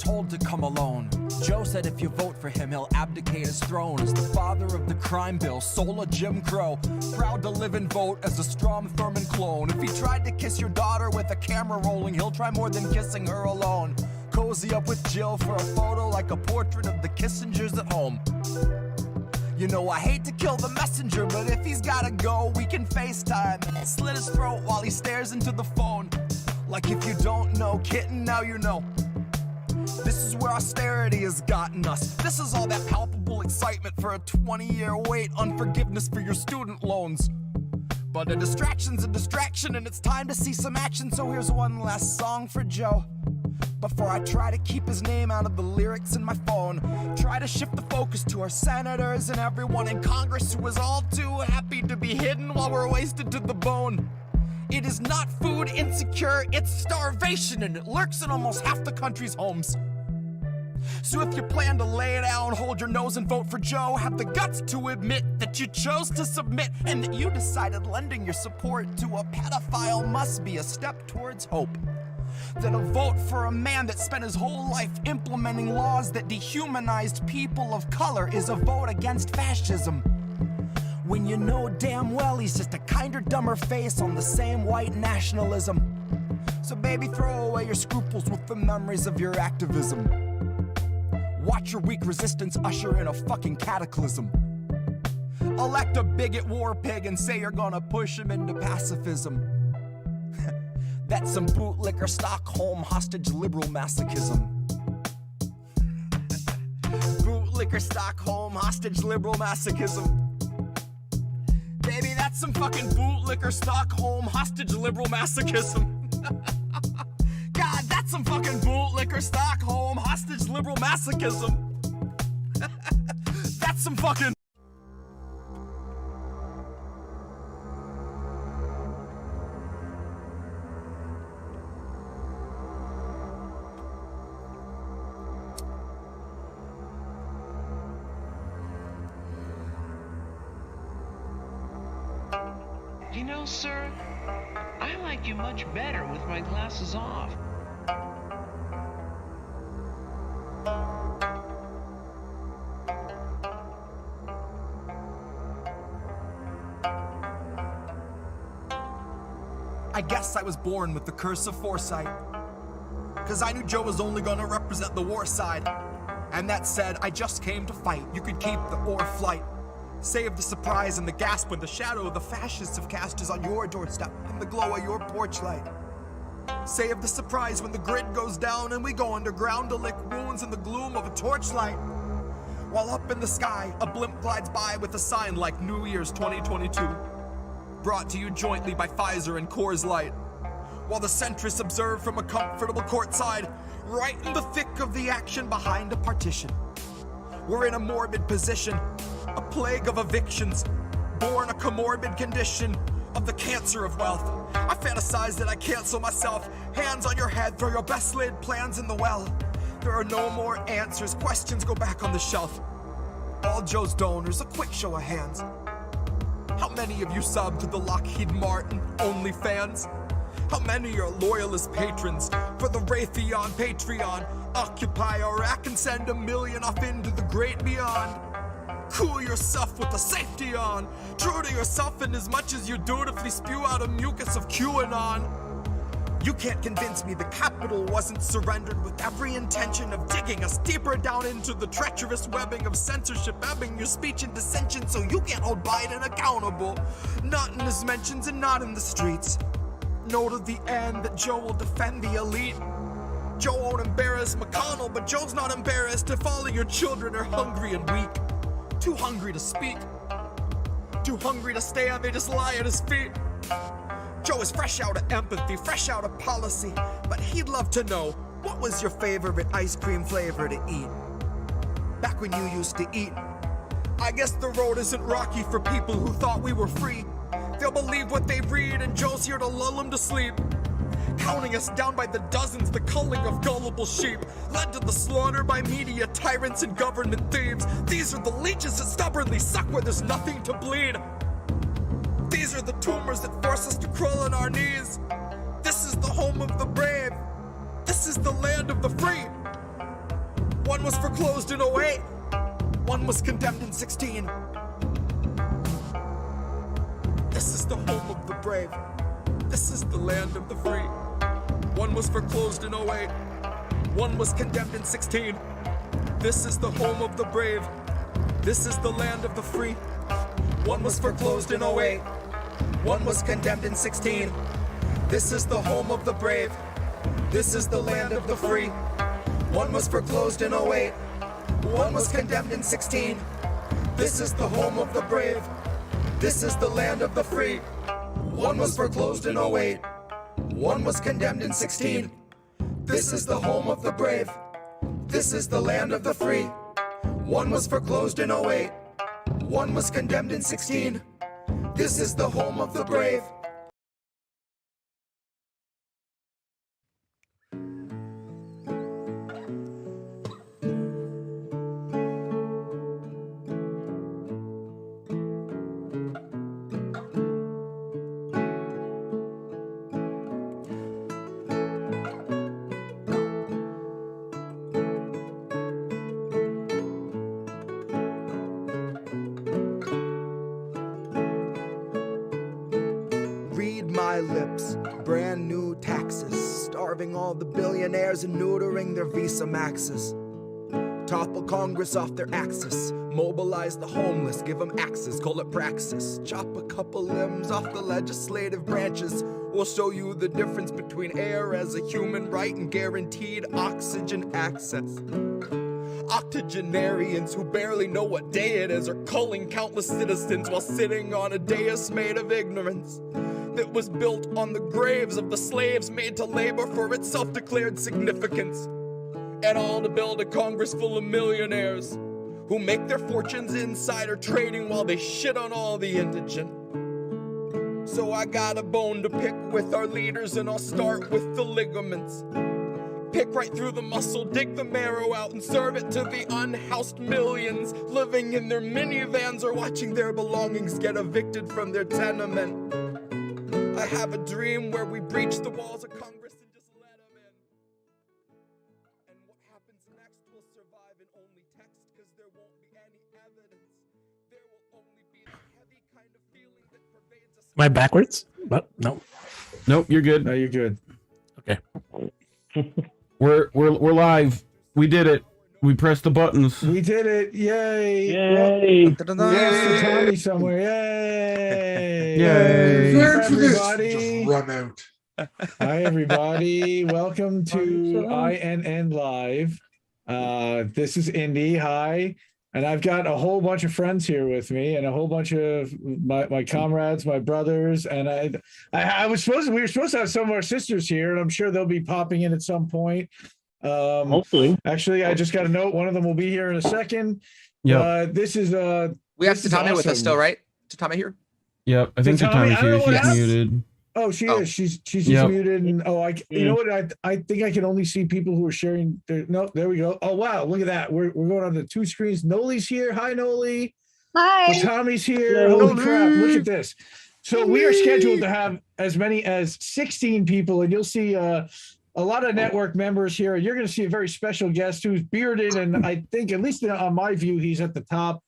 told to come alone. Joe said if you vote for him, he'll abdicate his throne as the father of the crime bill, soul of Jim Crow. Proud to live and vote as a Strom Thurmond clone. If he tried to kiss your daughter with a camera rolling, he'll try more than kissing her alone. Cozy up with Jill for a photo like a portrait of the Kissingers at home. You know I hate to kill the messenger, but if he's gotta go, we can FaceTime. Slit his throat while he stares into the phone. Like if you don't know, kitten, now you know. This is where austerity has gotten us. This is all that palpable excitement for a 20-year wait, unforgiveness for your student loans. But a distraction's a distraction, and it's time to see some action. So here's one last song for Joe, before I try to keep his name out of the lyrics in my phone. Try to shift the focus to our senators and everyone in Congress who is all too happy to be hidden while we're wasted to the bone. It is not food insecure, it's starvation, and it lurks in almost half the country's homes. So if you plan to lay down, hold your nose and vote for Joe, have the guts to admit that you chose to submit and that you decided lending your support to a pedophile must be a step towards hope. That a vote for a man that spent his whole life implementing laws that dehumanized people of color is a vote against fascism. When you know damn well he's just a kinder, dumber face on the same white nationalism. So baby, throw away your scruples with the memories of your activism. Watch your weak resistance usher in a fucking cataclysm. Elect a bigot war pig and say you're gonna push him into pacifism. That's some bootlicker Stockholm hostage liberal masochism. Bootlicker Stockholm hostage liberal masochism. Baby, that's some fucking bootlicker Stockholm hostage liberal masochism. God, that's some fucking bootlicker Stockholm hostage liberal masochism. That's some fucking... You know, sir, I like you much better with my glasses off. I guess I was born with the curse of foresight, 'cause I knew Joe was only gonna represent the war side. And that said, I just came to fight. You could keep the ore flight. Save the surprise and the gasp when the shadow of the fascists have cast is on your doorstep in the glow of your porch light. Save the surprise when the grid goes down and we go underground to lick wounds in the gloom of a torchlight. While up in the sky, a blimp glides by with a sign like New Year's 2022. Brought to you jointly by Pfizer and Coors Light. While the centrists observe from a comfortable courtside, right in the thick of the action behind a partition. We're in a morbid position, a plague of evictions, born a comorbid condition of the cancer of wealth. I fantasize that I cancel myself. Hands on your head, throw your best laid plans in the well. There are no more answers, questions go back on the shelf. All Joe's donors, a quick show of hands. How many of you subbed to the Lockheed Martin OnlyFans? How many are loyalist patrons for the Raytheon Patreon? Occupy Iraq and send $1 million off into the great beyond. Cool yourself with the safety on. True to yourself in as much as you dutifully spew out a mucus of QAnon. You can't convince me the Capitol wasn't surrendered with every intention of digging us deeper down into the treacherous webbing of censorship, ebbing your speech and dissension so you can't hold Biden accountable. Not in his mentions and not in the streets. Know to the end that Joe will defend the elite. Joe won't embarrass McConnell, but Joe's not embarrassed if all of your children are hungry and weak. Too hungry to speak. Too hungry to stand, they just lie at his feet. Joe is fresh out of empathy, fresh out of policy, but he'd love to know, what was your favorite ice cream flavor to eat? Back when you used to eat. I guess the road isn't rocky for people who thought we were free. They'll believe what they read, and Joe's here to lull them to sleep. Counting us down by the dozens, the culling of gullible sheep, led to the slaughter by media tyrants and government thieves. These are the leeches that stubbornly suck where there's nothing to bleed. These are the tumors that force us to crawl on our knees. This is the home of the brave. This is the land of the free. was foreclosed in '08. One was condemned in '16. This is the home of the brave. This is the land of the free. One was foreclosed in '08. One was condemned in '16. This is the home of the brave. This is the land of the free. One was foreclosed in '08. One was condemned in '16. This is the home of the brave. This is the land of the free. One was foreclosed in '08. One was condemned in '16. This is the home of the brave. This is the land of the free. One was foreclosed in '08. One was condemned in '16. This is the home of the brave. This is the land of the free. One was foreclosed in '08. One was condemned in '16. This is the home of the brave. My lips, brand new taxes, starving all the billionaires and neutering their Visa Maxes. Topple Congress off their axis, mobilize the homeless, give them access, call it praxis. Chop a couple limbs off the legislative branches. We'll show you the difference between air as a human right and guaranteed oxygen access. Octogenarians who barely know what day it is are culling countless citizens while sitting on a dais made of ignorance that was built on the graves of the slaves made to labor for its self-declared significance. And all to build a Congress full of millionaires who make their fortunes insider trading while they shit on all the indigent. So I got a bone to pick with our leaders, and I'll start with the ligaments. Pick right through the muscle, dig the marrow out, and serve it to the unhoused millions living in their minivans or watching their belongings get evicted from their tenement. I have a dream where we breach the walls of Congress and just let them in. And what happens next will survive in only text, because there won't be any evidence. There will only be the heavy kind of feeling that pervades us. Am I backwards? What? No. Nope, you're good. No, you're good. Okay. We're live. We did it. We pressed the buttons. We did it. Yay. Yay. Yes, Tommy somewhere. Yay. Yay. Hi, everybody. Just run out. Hi, everybody. Welcome to INN Live. This is Indy. Hi. And I've got a whole bunch of friends here with me, and a whole bunch of my comrades, my brothers. And we were supposed to have some of our sisters here, and I'm sure they'll be popping in at some point. Hopefully. Actually, I just got a note. One of them will be here in a second. Yeah. This is we have Tatame with us still, right? Tatame here? Yep. I think Tatami's here. She's muted. Oh, she is. She's just muted. And you know what? I think I can only see people who are sharing. No, there we go. Oh wow, look at that. We're going on the two screens. Noli's here. Hi, Noli. Hi. Tommy's here. Holy crap! Look at this. So we are scheduled to have as many as 16 people, and you'll see a lot of network members here. You're going to see a very special guest who's bearded, and I think, at least on my view, he's at the top.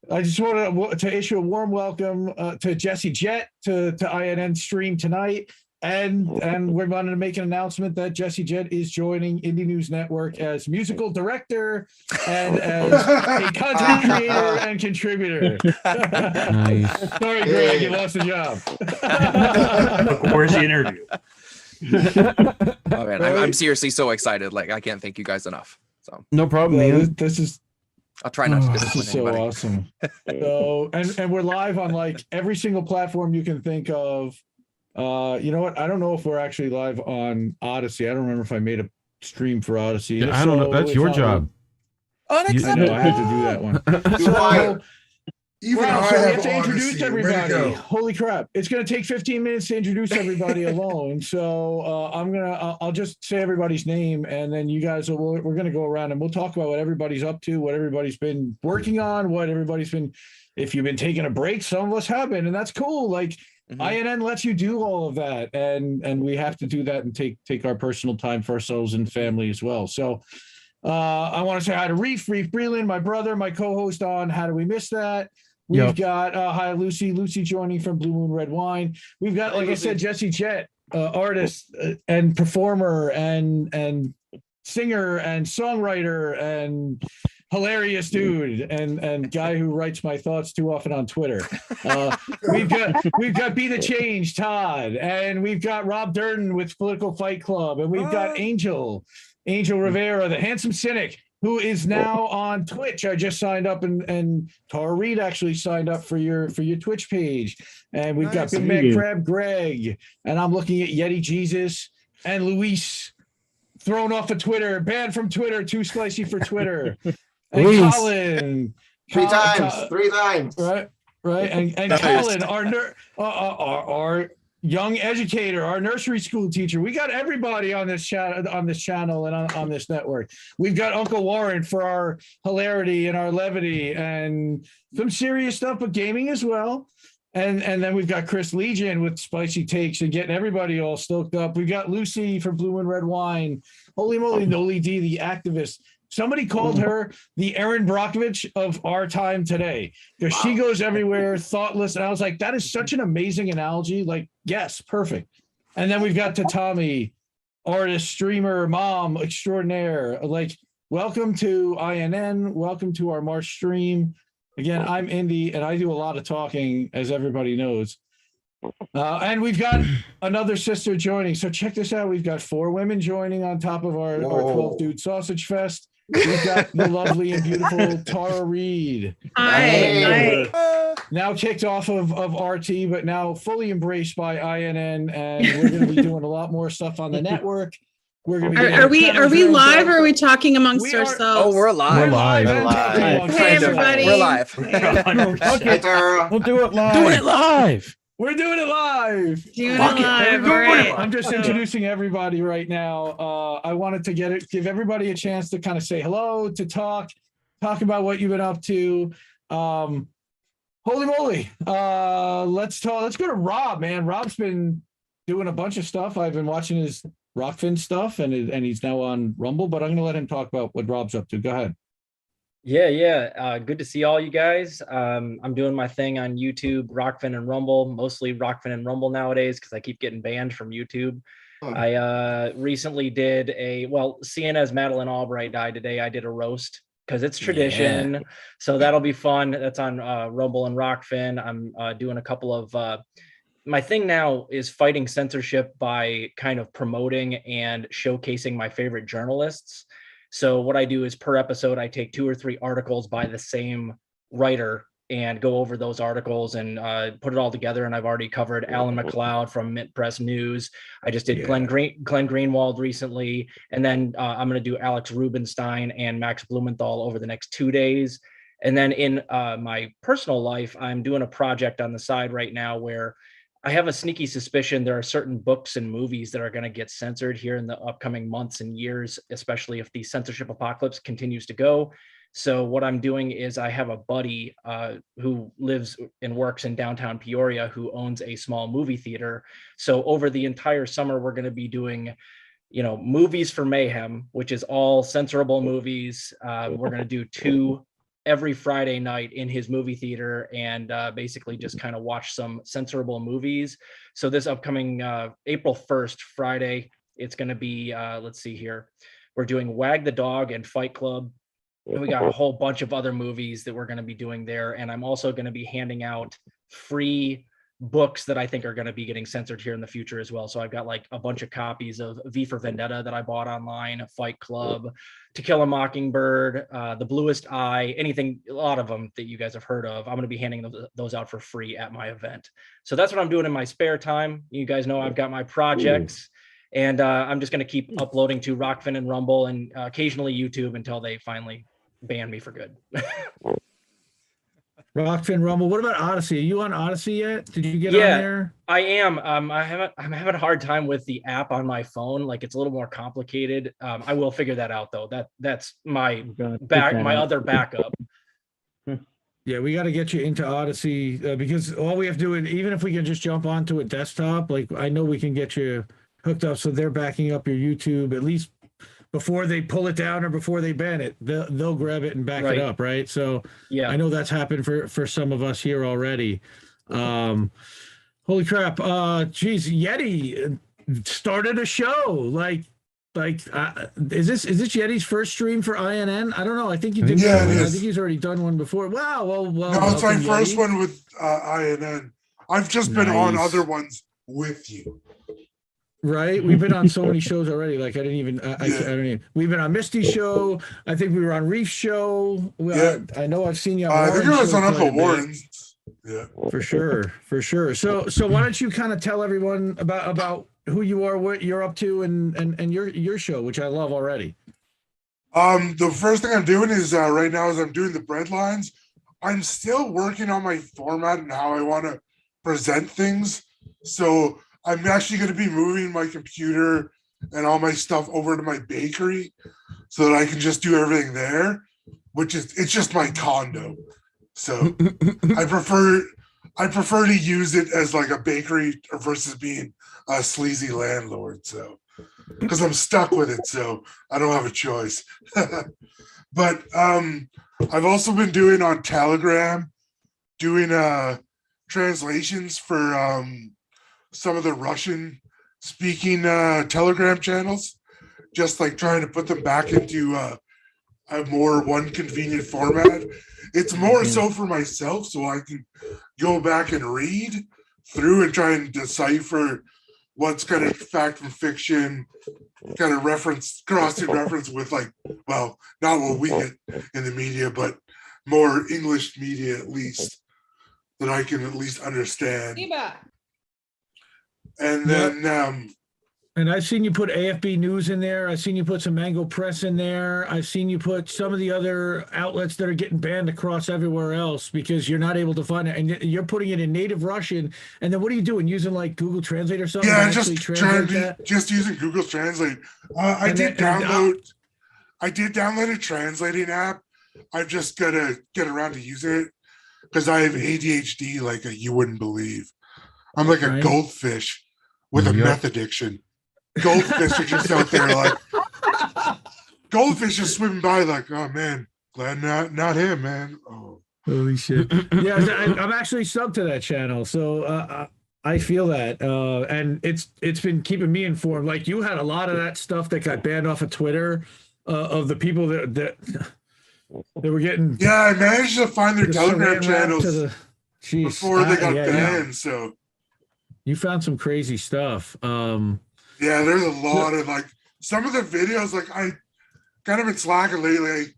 I just want to issue a warm welcome to Jesse Jett to INN stream tonight. And we're going to make an announcement that Jesse Jett is joining Indie News Network as musical director and as a content creator and contributor. Nice. Sorry, Greg, you lost the job. Where's the interview? Oh man, I'm seriously so excited. Like, I can't thank you guys enough. So No problem, man. This is I'll try not to this disappoint is so anybody. awesome. So and we're live on like every single platform you can think of. You know what? I don't know if we're actually live on Odyssey. I don't remember if I made a stream for Odyssey. Yeah, I don't know. That's your job. I know I had to do that one. So, Even I so we have have to introduce Odyssey. Way to everybody. go. Holy crap. It's going to take 15 minutes to introduce everybody alone. So I'll just say everybody's name, and then you guys, we're going to go around and we'll talk about what everybody's up to, what everybody's been working on, what everybody's been, if you've been taking a break, some of us have been, and that's cool. Like, INN lets you do all of that, and we have to do that and take our personal time for ourselves and family as well. So I want to say hi to Reef Breland, my brother, my co-host on How Do We Miss That? We've got hi Luci joining from Blue Moon Red Wine. We've got, like I said, Jesse Jett, artist and performer and singer and songwriter and hilarious dude and guy who writes my thoughts too often on Twitter. We've got BeTheChange, Todd, and we've got Rob Durden with Political Fight Club, and we've got Angel Rivera, the handsome cynic, who is now on Twitch. I just signed up, and Tara Reade actually signed up for your Twitch page. And we've got BigMadCrab Greg, and I'm looking at Yeti Jesus and Luis, thrown off of Twitter, banned from Twitter, too spicy for Twitter. And Collin, three times, right, and nice. Collin, our young educator, our nursery school teacher. We got everybody on this channel and on this network. We've got Uncle Warren for our hilarity and our levity and some serious stuff, but gaming as well. And then we've got Kris Legion with spicy takes and getting everybody all stoked up. We've got Luci from Blue and Red Wine. Holy moly, Noli Dee, the activist. Somebody called her the Erin Brockovich of our time today because she goes everywhere, thoughtless. And I was like, that is such an amazing analogy. Like, yes, perfect. And then we've got Tatami, artist, streamer, mom extraordinaire. Like, welcome to INN. Welcome to our March stream. Again, I'm Indy, and I do a lot of talking, as everybody knows. And we've got another sister joining. So check this out. We've got 4 women joining on top of our 12 Dude Sausage Fest. We've got the lovely and beautiful Tara Reade. Hi. Now kicked off of RT, but now fully embraced by INN. And we're going to be doing a lot more stuff on the network. We're going to be are we live or are we talking amongst ourselves? Oh, we're live. Hey, everybody. We're live. Okay, Tara. We'll do it live. Do it live. We're doing it live. All right. I'm just introducing everybody right now. I wanted to give everybody a chance to kind of say hello, to talk about what you've been up to. Holy moly. Let's go to Rob, man. Rob's been doing a bunch of stuff. I've been watching his Rockfin stuff, and he's now on Rumble, but I'm going to let him talk about what Rob's up to. Go ahead. Yeah. Good to see all you guys. I'm doing my thing on YouTube, Rockfin and Rumble, mostly Rockfin and Rumble nowadays because I keep getting banned from YouTube. I recently did seeing as Madeline Albright died today, I did a roast because it's tradition. Yeah. So that'll be fun. That's on Rumble and Rockfin. I'm doing a couple of my thing now is fighting censorship by kind of promoting and showcasing my favorite journalists. So what I do is per episode, I take 2 or 3 articles by the same writer and go over those articles and put it all together. And I've already covered Alan McLeod from Mint Press News. I just did Glenn Greenwald recently. And then I'm going to do Alex Rubinstein and Max Blumenthal over the next 2 days. And then in my personal life, I'm doing a project on the side right now where I have a sneaky suspicion there are certain books and movies that are going to get censored here in the upcoming months and years, especially if the censorship apocalypse continues to go. So what I'm doing is I have a buddy who lives and works in downtown Peoria who owns a small movie theater. So over the entire summer, we're going to be doing, movies for mayhem, which is all censorable movies. We're going to do 2 every Friday night in his movie theater and basically just kind of watch some censorable movies. So this upcoming April 1st, Friday, it's going to be, let's see here. We're doing Wag the Dog and Fight Club. And we got a whole bunch of other movies that we're going to be doing there. And I'm also going to be handing out free books that I think are going to be getting censored here in the future as well. So I've got like a bunch of copies of V for Vendetta that I bought online, Fight Club, To Kill a Mockingbird, The Bluest Eye, anything, a lot of them that you guys have heard of. I'm going to be handing those out for free at my event. So that's what I'm doing in my spare time. You guys know I've got my projects and I'm just going to keep uploading to Rockfin and Rumble and occasionally YouTube until they finally ban me for good. Rockfin Rumble. What about Odyssey? Are you on Odyssey yet? Did you get on there? I am. I'm having a hard time with the app on my phone. Like it's a little more complicated. I will figure that out though. That's my other backup. Yeah, we got to get you into Odyssey because all we have to do is, even if we can just jump onto a desktop, like I know we can get you hooked up so they're backing up your YouTube at least before they pull it down or before they ban it, they'll grab it and back Right. it up, right? So Yeah. I know that's happened for some of us here already. Holy crap! Geez, Yeti started a show. Is this Yeti's first stream for INN? I don't know. I think you did. Yeah, it I is. think he's already done one before. Wow. Well. No, it's my welcome, first Yeti. one with INN. I've just been on Nice. other ones with you. Right, we've been on so many shows already. Like I didn't even. I don't even. We've been on Misty's show. I think we were on Reef show. Yeah. I know I've seen you. I think it Warren's was show on quite a Uncle bit. Warren's. Yeah. For sure. So why don't you kind of tell everyone about who you are, what you're up to, and your show, which I love already. The first thing I'm doing is right now is I'm doing the bread lines. I'm still working on my format and how I want to present things. So I'm actually going to be moving my computer and all my stuff over to my bakery so that I can just do everything there, it's just my condo. So I prefer to use it as like a bakery versus being a sleazy landlord. So because I'm stuck with it, so I don't have a choice. But I've also been doing on Telegram, doing translations for some of the Russian speaking Telegram channels, just like trying to put them back into a more one convenient format. It's more so for myself, so I can go back and read through and try and decipher what's kind of fact from fiction, kind of cross-reference with like, well, not what we get in the media, but more English media at least, that I can at least understand. And then And I've seen you put AFB News in there. I've seen you put some Mango Press in there. I've seen you put some of the other outlets that are getting banned across everywhere else because you're not able to find it. And you're putting it in native Russian. And then what are you doing? Using like Google Translate or something? yeah, to just actually trying translate to that? just using Google Translate. I did download a translating app. I've just gotta get around to using it because I have ADHD like you wouldn't believe. I'm like a Right. goldfish with a Yep. meth addiction. Goldfish are just out there like goldfish is swimming by like, oh man, glad not him, man. Oh, Holy shit. Yeah, I'm actually subbed to that channel. So I feel that. And it's been keeping me informed. Like you had a lot of that stuff that got banned off of Twitter of the people that were getting. yeah, I managed to find their the Telegram saran wrap channels to the- Jeez. before they got yeah, banned. So You found some crazy stuff. yeah, there's a lot of like some of the videos. Like I kind of been slacking lately.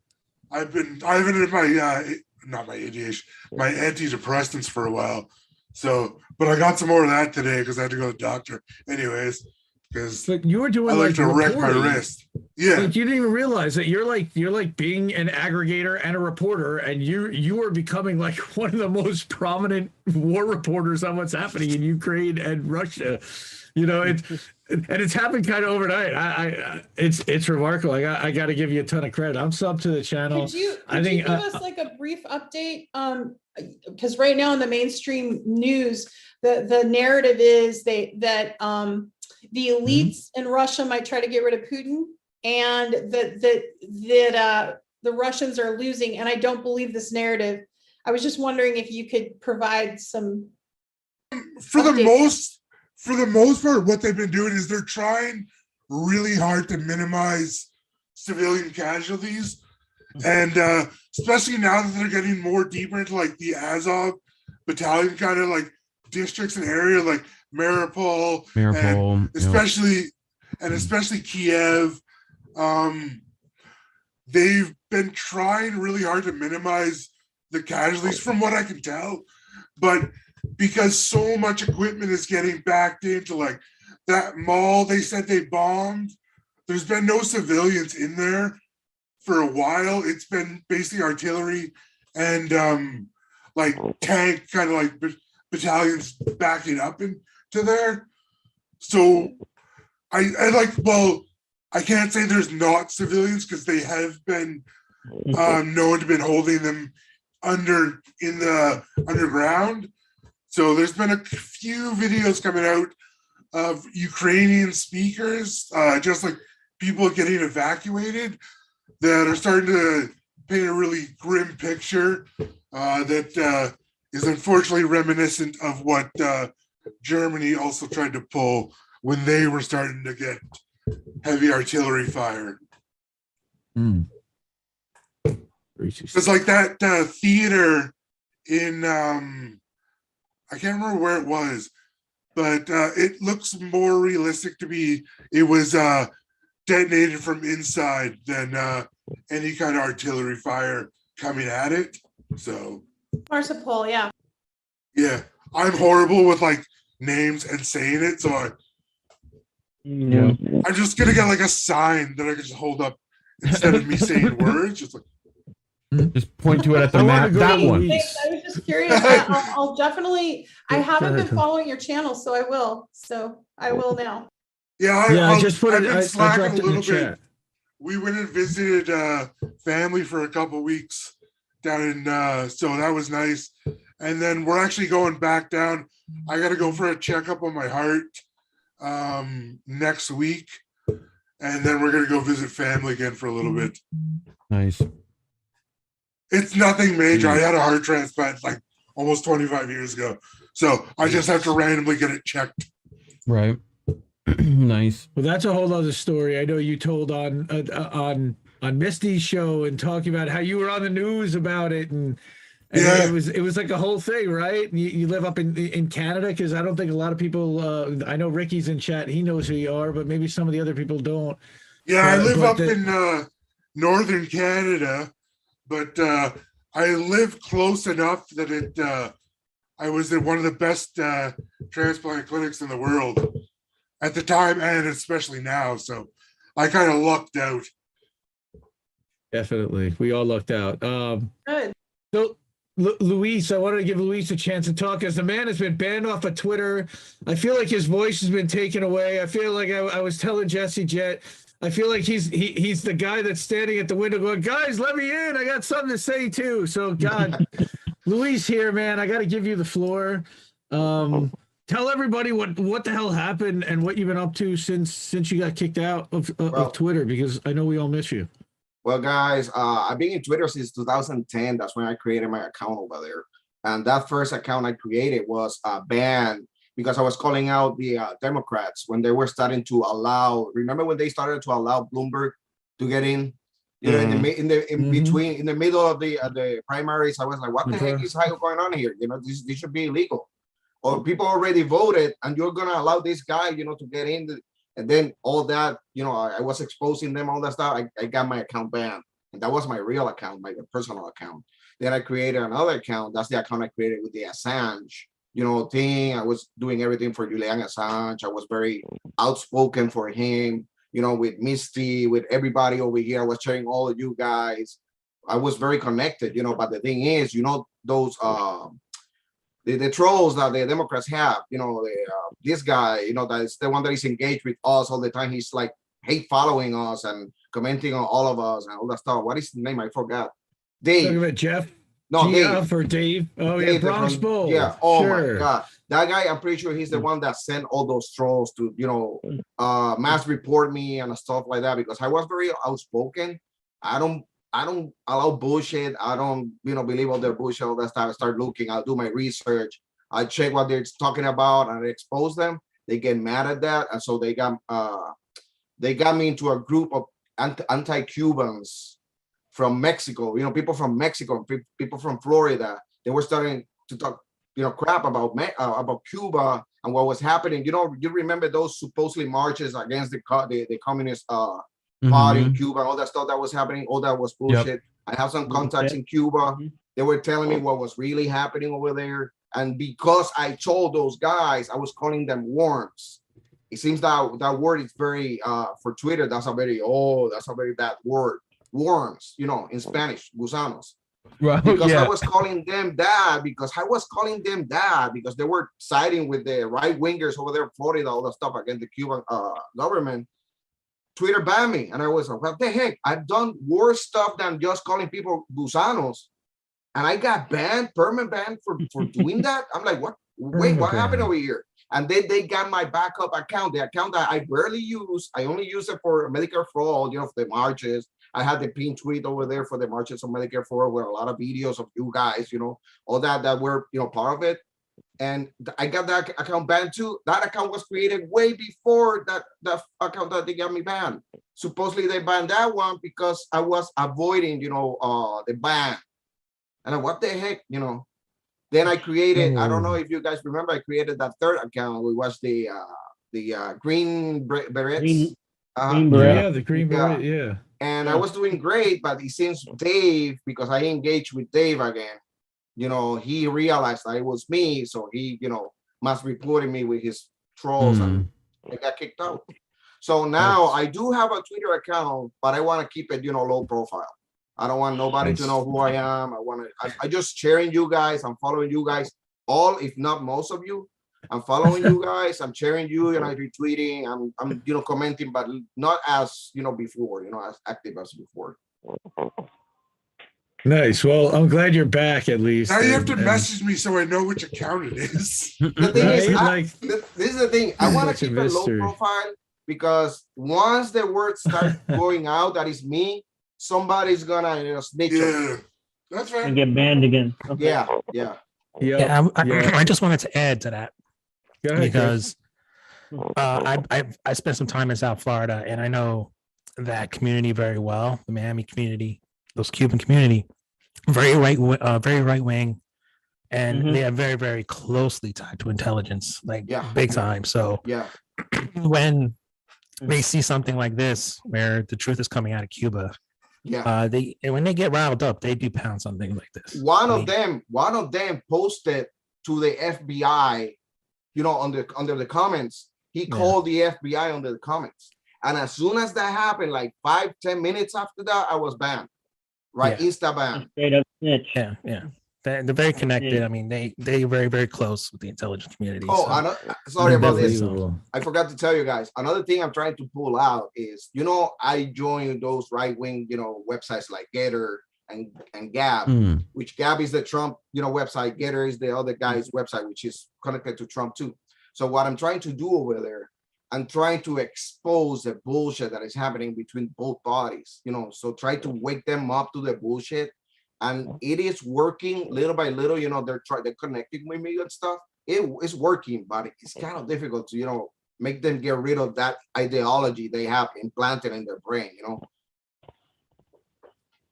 I've been in my not my ADHD, my antidepressants for a while. So, but I got some more of that today because I had to go to the doctor. Anyways, because But you were I doing like to wreck my reporting. wrist. Yeah, Like you didn't even realize that you're like being an aggregator and a reporter, and you are becoming like one of the most prominent war reporters on what's happening in Ukraine and Russia. You know, it's happened kind of overnight. It's remarkable. I got to give you a ton of credit. I'm sub to the channel. Could you I think give us like a brief update? Because right now in the mainstream news, the narrative is that the elites in Russia might try to get rid of Putin, and that the Russians are losing. And I don't believe this narrative. I was just wondering if you could provide some. for the updates. most part, what they've been doing is they're trying really hard to minimize civilian casualties, and especially now that they're getting more deeper into like the Azov battalion kind of like districts and area like Mariupol, and especially Kiev. They've been trying really hard to minimize the casualties from what I can tell, but because so much equipment is getting backed into like that mall they said they bombed, there's been no civilians in there for a while. It's been basically artillery and like tank kind of like battalions backing up into there. So I can't say there's not civilians because they have been known to have been holding them in the underground. So there's been a few videos coming out of Ukrainian speakers, just like people getting evacuated that are starting to paint a really grim picture that is unfortunately reminiscent of what Germany also tried to pull when they were starting to get heavy artillery fire. It's like that theater in I can't remember where it was, but it looks more realistic to me. It was detonated from inside than any kind of artillery fire coming at it. So Marsupol, yeah. yeah, I'm horrible with like names and saying it, so I'm just gonna get like a sign that I can just hold up instead of me saying words. Just like just point to it at the map. That one. Thanks. I was just curious. I'll definitely. I haven't been following your channel, so I will. So I will now. Yeah, I just put I've it. been I slacking dropped a it in the little bit. chat. We went and visited family for a couple weeks down in so that was nice. And then we're actually going back down. I got to go for a checkup on my heart next week, and then we're gonna go visit family again for a little bit. Nice. It's nothing major. I had a heart transplant like almost 25 years ago, so I just have to randomly get it checked. Right. Nice. Well, that's a whole other story. I know you told on Misty's show and talking about how you were on the news about it, and Yeah. it was like a whole thing, right? You live up in Canada, because I don't think a lot of people. I know Ricky's in chat; he knows who you are, but maybe some of the other people don't. Yeah, I live up in northern Canada, but I live close enough that I was at one of the best transplant clinics in the world at the time, and especially now. So I kind of lucked out. Definitely, we all lucked out. Good. So, Luis, I wanted to give Luis a chance to talk, as the man has been banned off of Twitter. I feel like his voice has been taken away. I feel like I was telling Jesse Jett, I feel like he's the guy that's standing at the window going, guys, let me in. I got something to say too. So, God, Luis here, man, I got to give you the floor. Tell everybody what the hell happened and what you've been up to since you got kicked out of Twitter, because I know we all miss you. Well, guys, I've been in Twitter since 2010. That's when I created my account over there. And that first account I created was banned because I was calling out the Democrats when they were starting to allow. Remember when they started to allow Bloomberg to get in? You know, in the middle of the primaries, I was like, what the heck is going on here? You know, this should be illegal. Or people already voted, and you're gonna allow this guy, you know, to get in. And then all that, you know, I was exposing them, all that stuff. I got my account banned, and that was my real account, my personal account. Then I created another account. That's the account I created with the Assange, you know, thing. I was doing everything for Julian Assange. I was very outspoken for him, you know, with Misty, with everybody over here. I was sharing all of you guys. I was very connected, you know. But the thing is, you know, those the trolls that the Democrats have, you know, this guy, you know, that's the one that is engaged with us all the time. He's like hate following us and commenting on all of us and all that stuff. What is his name? I forgot. Dave. Talking about Jeff? No, Dave. Or Dave. Oh, Dave, yeah, Bronx Bull. Yeah. Oh, sure. my God. That guy, I'm pretty sure he's the one that sent all those trolls to, you know, mass report me and stuff like that, because I was very outspoken. I don't allow bullshit. I don't, you know, believe all their bullshit, all that stuff. I start looking, I'll do my research. I check what they're talking about and I expose them. They get mad at that. And so they got me into a group of anti-Cubans from Mexico, you know, people from Mexico, people from Florida. They were starting to talk, you know, crap about Cuba and what was happening. You know, you remember those supposedly marches against the communist party in Cuba, all that stuff that was happening, all that was bullshit. Yep. I have some contacts in Cuba. They were telling me what was really happening over there. And because I told those guys, I was calling them worms. It seems that word is very, for Twitter, that's a very bad word. Worms, you know, in Spanish, gusanos. Right. Because I was calling them that, because they were siding with the right wingers over there in Florida, all that stuff against the Cuban government. Twitter banned me, and I was like, what the heck? I've done worse stuff than just calling people gusanos, and I got banned, permanent banned for doing that. I'm like, what? Wait, what happened over here? And then they got my backup account, the account that I rarely use. I only use it for Medicare for All, for the marches. I had the pin tweet over there for the marches of Medicare for All with a lot of videos of you guys, all that were, part of it. And I got that account banned too. That account was created way before that account that they got me banned. Supposedly they banned that one because I was avoiding, the ban. And what the heck, Then I created, I don't know if you guys remember, I created that third account. We watched the Green Berets. Green Beret. Yeah, the Green Beret, yeah. And I was doing great, but it seems Dave, because I engaged with Dave again, he realized that it was me. So he, must reported me with his trolls and I got kicked out. So now I do have a Twitter account, but I want to keep it, low profile. I don't want nobody to know who I am. I just sharing you guys. I'm following you guys, all, if not most of you. I'm following you guys. I'm sharing you and I'm retweeting. I'm commenting, but not as, before, as active as before. Nice. Well, I'm glad you're back at least. Now you have to message me so I know which account it is. The thing is, this is the thing. I want to keep a low profile because once the word starts going out that is me, somebody's gonna snitch. Yeah, that's right. And get banned again. Okay. Yeah. I just wanted to add to that because I spent some time in South Florida and I know that community very well, the Miami community, those Cuban community, very right wing, and they are very, very closely tied to intelligence, big time. So when they see something like this, where the truth is coming out of Cuba, when they get riled up, they do pound something like this. One of them posted to the FBI, under the comments. He called the FBI under the comments, and as soon as that happened, like 5-10 minutes after that, I was banned. Right, Insta ban. Straight up snitch. Yeah. They're very connected. I mean, they're very, very close with the intelligence community. Oh, sorry about this. I forgot to tell you guys. Another thing I'm trying to pull out is, I joined those right-wing, websites like Getter and Gab, which Gab is the Trump, website. Getter is the other guy's website, which is connected to Trump too. So what I'm trying to do over there, I'm trying to expose the bullshit that is happening between both parties, so try to wake them up to the bullshit. And it is working little by little, they're connecting with me and stuff. It's working, but it's kind of difficult to, make them get rid of that ideology they have implanted in their brain,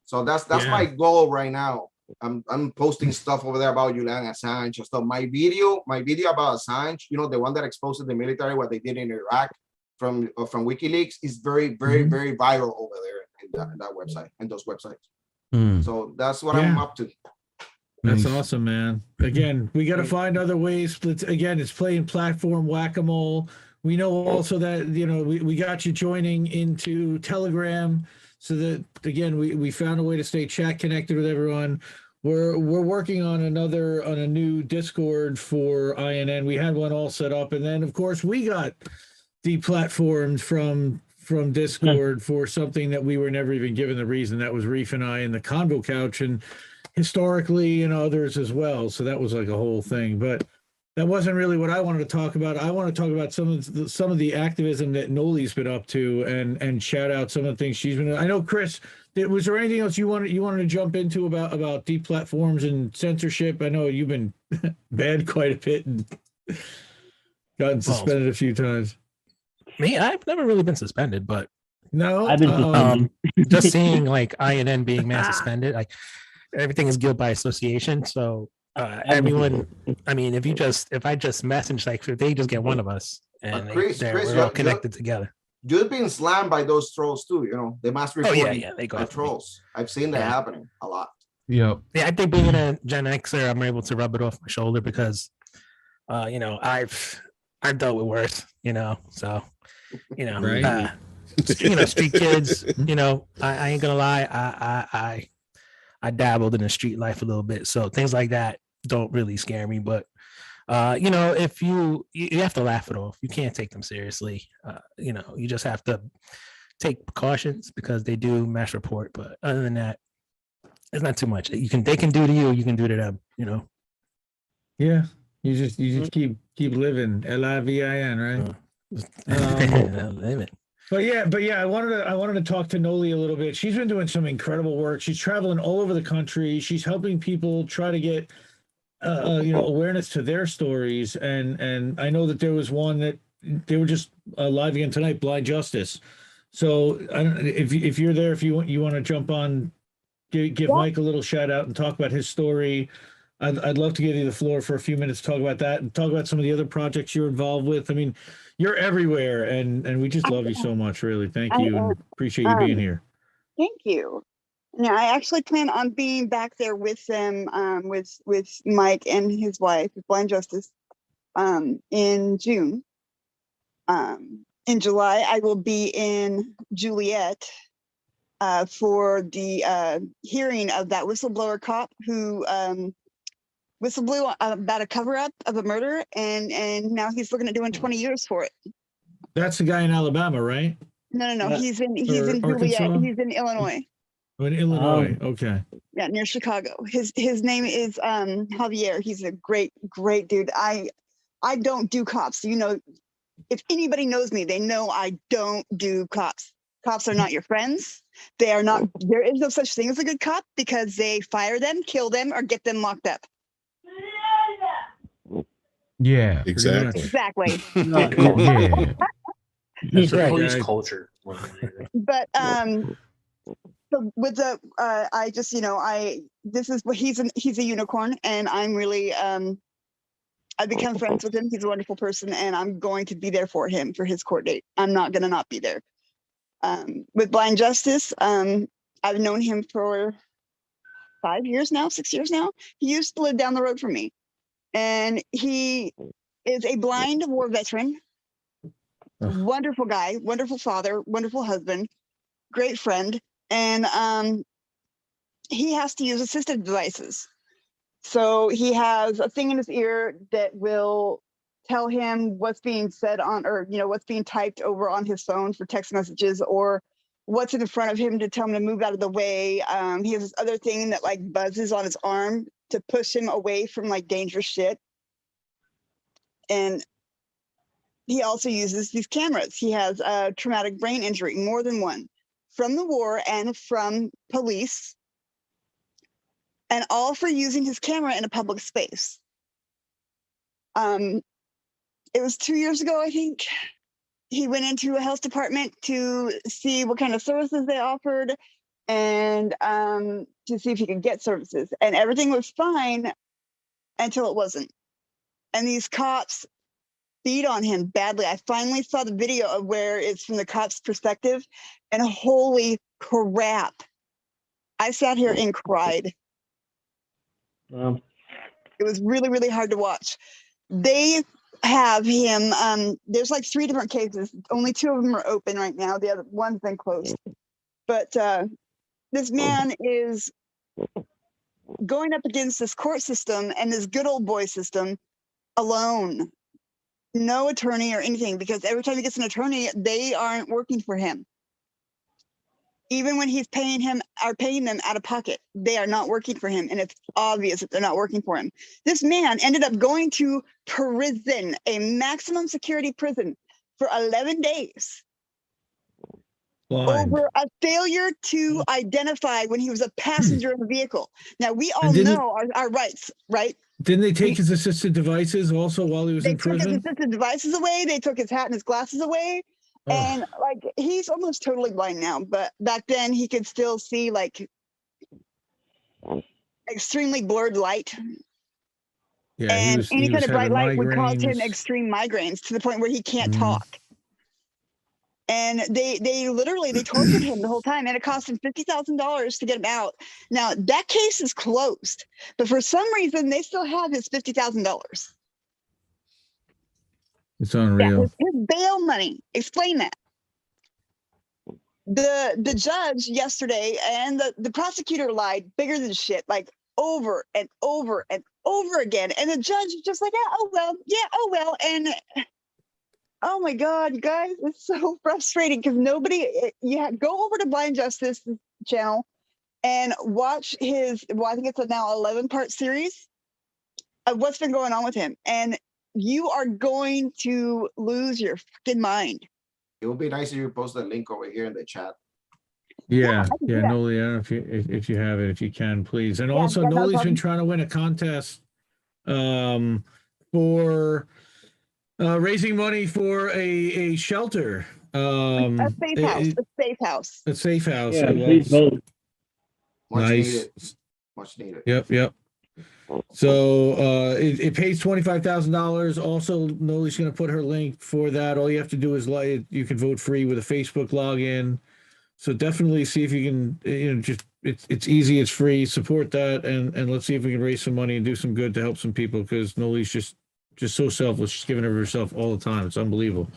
So that's my goal right now. I'm posting stuff over there about Julian Assange and stuff. My video about Assange, the one that exposed the military, what they did in Iraq from WikiLeaks, is very, very, very viral over there in that website and those websites. So that's what I'm up to. That's awesome, man. Again, we got to find other ways. It's playing platform whack-a-mole. We know also that, we got you joining into Telegram. So that, again, we found a way to stay chat connected with everyone. We're working on a new Discord for INN. We had one all set up, and then of course we got deplatformed from Discord for something that we were never even given the reason. That was Reef and I in the Convo Couch, and historically and others as well. So that was like a whole thing, but that wasn't really what I wanted to talk about. I want to talk about some of the activism that Noli's been up to, and shout out some of the things she's been. I know, Kris, was there anything else you wanted to jump into about deplatforms and censorship? I know you've been banned quite a bit and gotten suspended a few times. Me, I've never really been suspended, but no, I've been suspended. Just seeing like INN being mass suspended, like everything is guilt by association. So everyone, I mean, if I just message, like if they just get one of us and Kris, we're all connected together. You've been slammed by those trolls too, they must report they go the trolls. I've seen that happening a lot. Yeah, I think being a Gen Xer, I'm able to rub it off my shoulder because I've dealt with worse, so right. Street kids, I ain't gonna lie, I dabbled in the street life a little bit, so things like that don't really scare me. But if you have to laugh it off, you can't take them seriously. You just have to take precautions because they do mass report. But other than that, it's not too much. They can do to you, you can do to them. Yeah. You just keep living. LIVIN, right? But yeah, I wanted to talk to Noli a little bit. She's been doing some incredible work. She's traveling all over the country. She's helping people try to get awareness to their stories. And I know that there was one that they were just live again tonight, Blind Justice. So I don't, if you're there, if you want to jump on, give Mike a little shout out and talk about his story. I'd love to give you the floor for a few minutes to talk about that and talk about some of the other projects you're involved with. I mean, you're everywhere, and we just love you so much. Really, thank you, and appreciate you being here. Thank you. Yeah, I actually plan on being back there with them, with Mike and his wife, with Blind Justice, in June. In July, I will be in Juliet for the hearing of that whistleblower cop who whistleblew about a cover-up of a murder, and now he's looking at doing 20 years for it. That's the guy in Alabama, right? No. He's in Juliet. Arkansas? He's in Illinois. Oh, in Illinois. Okay. Yeah, near Chicago. His name is Javier. He's a great dude. I don't do cops. You know, if anybody knows me, they know I don't do cops. Cops are not your friends. They are not. There is no such thing as a good cop because they fire them, kill them, or get them locked up. Yeah, Exactly. Yeah. He's right. Police culture. But so with the I just this is what he's a unicorn, and I'm really I've become friends with him. He's a wonderful person, and I'm going to be there for him for his court date. I'm not gonna not be there. With Blind Justice, I've known him for 5 years now, 6 years now. He used to live down the road from me, and he is a blind war veteran. Wonderful guy, wonderful father, wonderful husband, great friend, and he has to use assistive devices. So he has a thing in his ear that will tell him what's being said on, or what's being typed over on his phone for text messages, or what's in front of him to tell him to move out of the way. He has this other thing that like buzzes on his arm to push him away from like dangerous shit. And he also uses these cameras. He has a traumatic brain injury, more than one, from the war and from police, and all for using his camera in a public space. It was 2 years ago, I think. He went into a health department to see what kind of services they offered and to see if he could get services. And everything was fine until it wasn't. And these cops beat on him badly. I finally saw the video of where it's from the cop's perspective, and holy crap. I sat here and cried. It was really, really hard to watch. They have him, there's like 3 different cases. Only 2 of them are open right now. The other one's been closed. But this man is going up against this court system and this good old boy system alone. No attorney or anything, because every time he gets an attorney, they aren't working for him. Even when he's paying them out of pocket, they are not working for him. And it's obvious that they're not working for him. This man ended up going to prison, a maximum security prison, for 11 days. Blind. Over a failure to identify when he was a passenger in the vehicle. Now, we all know our rights, right? Didn't they take his assistive devices also while he was in prison? They took his assistive devices away. They took his hat and his glasses away. And like, he's almost totally blind now, but back then he could still see like extremely blurred light. Yeah, and any kind of bright light would cause him extreme migraines to the point where he can't talk. And they tortured him the whole time, and it cost him $50,000 to get him out. Now that case is closed, but for some reason they still have his $50,000. It's unreal. Yeah, his bail money. Explain that. The judge yesterday and the prosecutor lied bigger than shit, like over and over and over again. And the judge is just like, yeah, oh well. And oh my God, you guys, it's so frustrating because go over to Blind Justice channel and watch his, I think it's a now 11-part series. what's been going on with him, and you are going to lose your fucking mind. It would be nice if you post the link over here in the chat. Yeah, I can do yeah, that. Noli, I don't know if you have it, if you can, please. And Yeah, also, yeah, no Noli's been problem. trying to win a contest for raising money for a shelter. A safe house. A safe house. A safe house. Yeah, so please vote. Much Nice. needed. Much needed. Yep. So it pays $25,000. Also, Noli's going to put her link for that. All you have to do is you can vote free with a Facebook login. So definitely see if you can, just it's easy, it's free. Support that, and let's see if we can raise some money and do some good to help some people, because Noli's just so selfless. She's giving of herself all the time. It's unbelievable.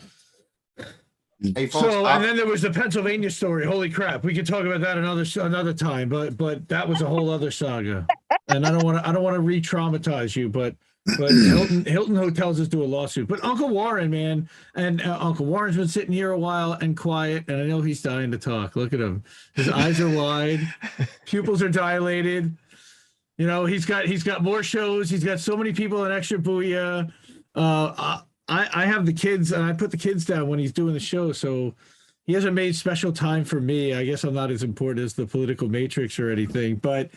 Hey, folks, So, and then there was the Pennsylvania story. Holy crap! We could talk about that another time, but that was a whole other saga. And I don't want to re-traumatize you, but Hilton Hotels is doing a lawsuit. But Uncle Warren, man, and Uncle Warren's been sitting here a while and quiet, and I know he's dying to talk. Look at him; his eyes are wide, pupils are dilated. He's got more shows. He's got so many people in Extra Booyah. I have the kids, and I put the kids down when he's doing the show, so he hasn't made special time for me. I guess I'm not as important as the political matrix or anything, but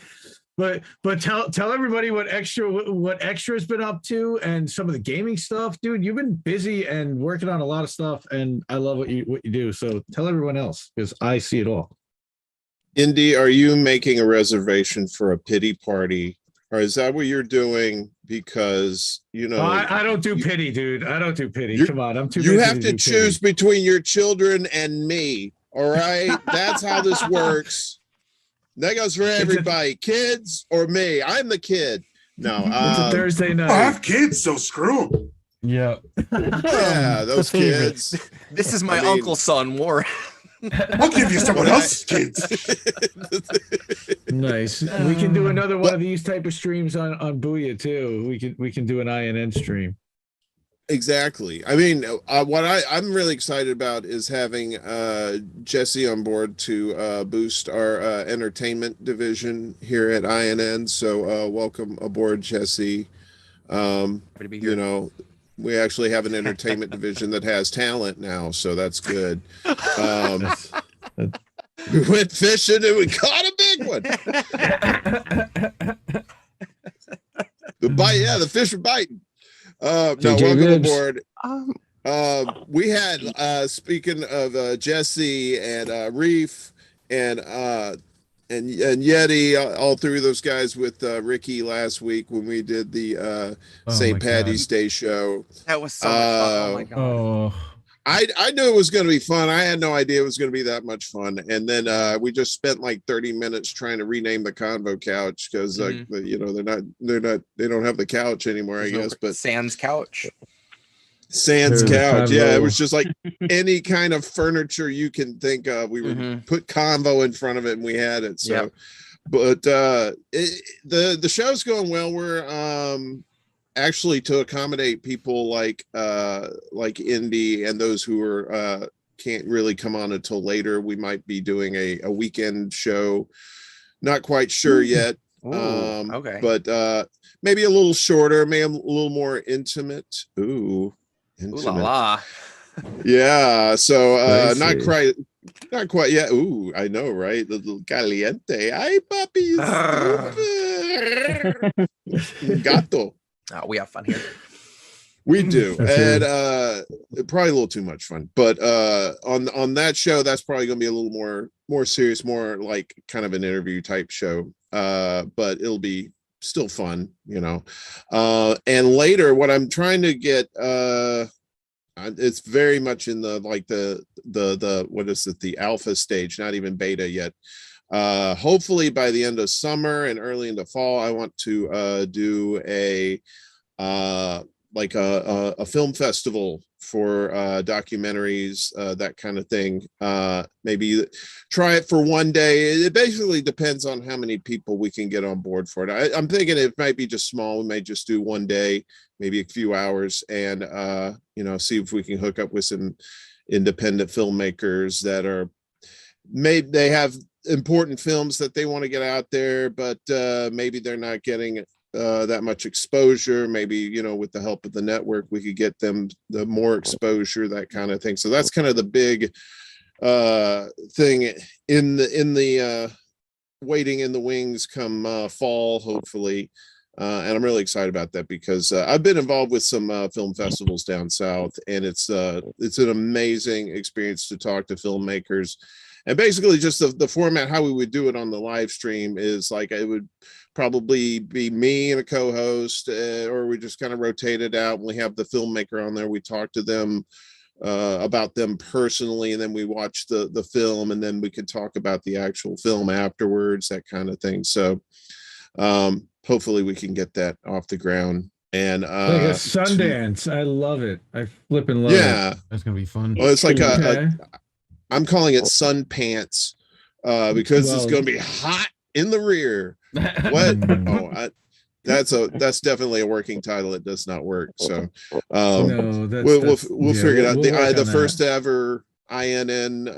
tell everybody what Extra's been up to and some of the gaming stuff, dude. You've been busy and working on a lot of stuff, and I love what you do. So tell everyone else, because I see it all. Indy, are you making a reservation for a pity party, or is that what you're doing? Because I don't do pity, dude. I don't do pity. Come on, I'm too. You busy have to do choose pity. between your children and me. All right, that's how this works. That goes for everybody, kids or me. I'm the kid. No, It's a Thursday night. I have kids, so screw them. Yeah. Yeah, those kids. This is my uncle's son, Warren. I'll give you someone else's kids. Nice. We can do another one of these type of streams on Booyah too. We can do an INN stream. Exactly. I mean, what I'm really excited about is having Jesse on board to boost our entertainment division here at INN. So welcome aboard, Jesse. Happy to be here. We actually have an entertainment division that has talent now, so that's good. We went fishing and we caught a big one. The fish were biting. No, welcome aboard. We had speaking of Jesse and Reef and Yeti, all three of those guys with Ricky last week when we did the St. Patty's Day show. That was so much fun. Oh my god. Oh. I knew it was going to be fun. I had no idea it was going to be that much fun. And then we just spent like 30 minutes trying to rename the convo couch because they don't have the couch anymore, I guess. But Sans couch. Sans couch. Yeah, it was just like any kind of furniture you can think of. We would put convo in front of it and we had it. So but the show's going well. We're actually to accommodate people like Indy and those who are can't really come on until later. We might be doing a weekend show. Not quite sure yet. Okay. But maybe a little shorter, maybe a little more intimate. Ooh, la la. Yeah. So not quite yet. Ooh, I know, right? The little caliente. Ay, papi. Gato. We have fun here. We do. And probably a little too much fun. But on that show, that's probably gonna be a little more serious, more like kind of an interview type show. But it'll be still fun, and later what I'm trying to get it's very much in the what is it, the alpha stage, not even beta yet. Hopefully by the end of summer and early into fall, I want to do a film festival for documentaries, that kind of thing. Maybe try it for one day. It basically depends on how many people we can get on board for it. I'm thinking it might be just small. We may just do one day, maybe a few hours, and see if we can hook up with some independent filmmakers that are they have important films that they want to get out there, but maybe they're not getting that much exposure. Maybe, you know, with the help of the network, we could get them the more exposure, that kind of thing. So that's kind of the big thing in the waiting in the wings come fall, hopefully. And I'm really excited about that because I've been involved with some film festivals down south, and it's an amazing experience to talk to filmmakers. And basically just the format, how we would do it on the live stream is like, it would probably be me and a co-host, or we just kind of rotate it out. When we have the filmmaker on there, we talk to them about them personally, and then we watch the film, and then we could talk about the actual film afterwards, that kind of thing. So hopefully we can get that off the ground. And like a Sundance. I love it. I flipping love it. Yeah, that's gonna be fun. Well, it's like I'm calling it sun pants because it's going to be hot in the rear. What? That's definitely a working title. It does not work. So we'll figure it out. The first ever INN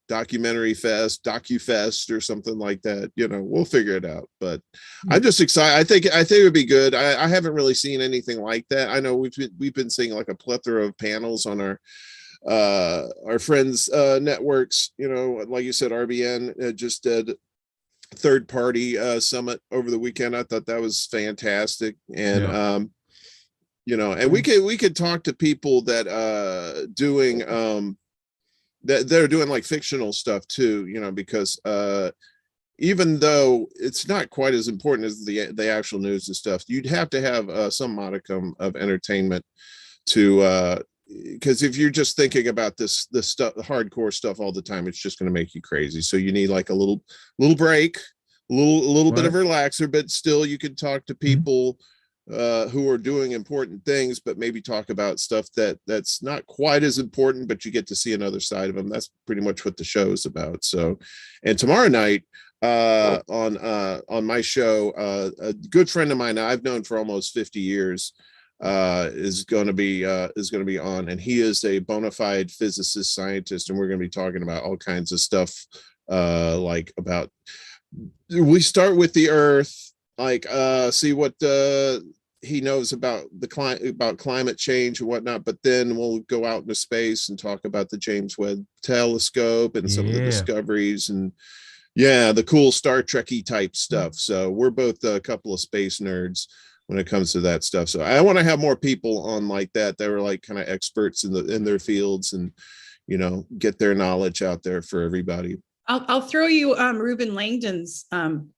documentary fest, DocuFest, or something like that. You know, we'll figure it out. But I'm just excited. I think it would be good. I haven't really seen anything like that. I know we've been seeing like a plethora of panels on our friends networks. You know, like you said, RBN just did third party summit over the weekend. I thought that was fantastic. And you know, and we could talk to people that doing that they're doing like fictional stuff too, you know, because even though it's not quite as important as the actual news and stuff, you'd have to have some modicum of entertainment to because if you're just thinking about this stuff, the hardcore stuff all the time, it's just going to make you crazy. So you need like a little break, a little bit of relaxer, but still you can talk to people who are doing important things, but maybe talk about stuff that's not quite as important, but you get to see another side of them. That's pretty much what the show is about. So, and tomorrow night on my show, a good friend of mine I've known for almost 50 years is going to be on, and he is a bona fide physicist scientist, and we're going to be talking about all kinds of stuff like about, we start with the Earth, like see what he knows about climate change and whatnot, but then we'll go out into space and talk about the James Webb Telescope and some of the discoveries and the cool Star Trek-y type stuff. So we're both a couple of space nerds when it comes to that stuff. So I want to have more people on like that were like kind of experts in their fields, and you know, get their knowledge out there for everybody. I'll throw you Ruben Langdon's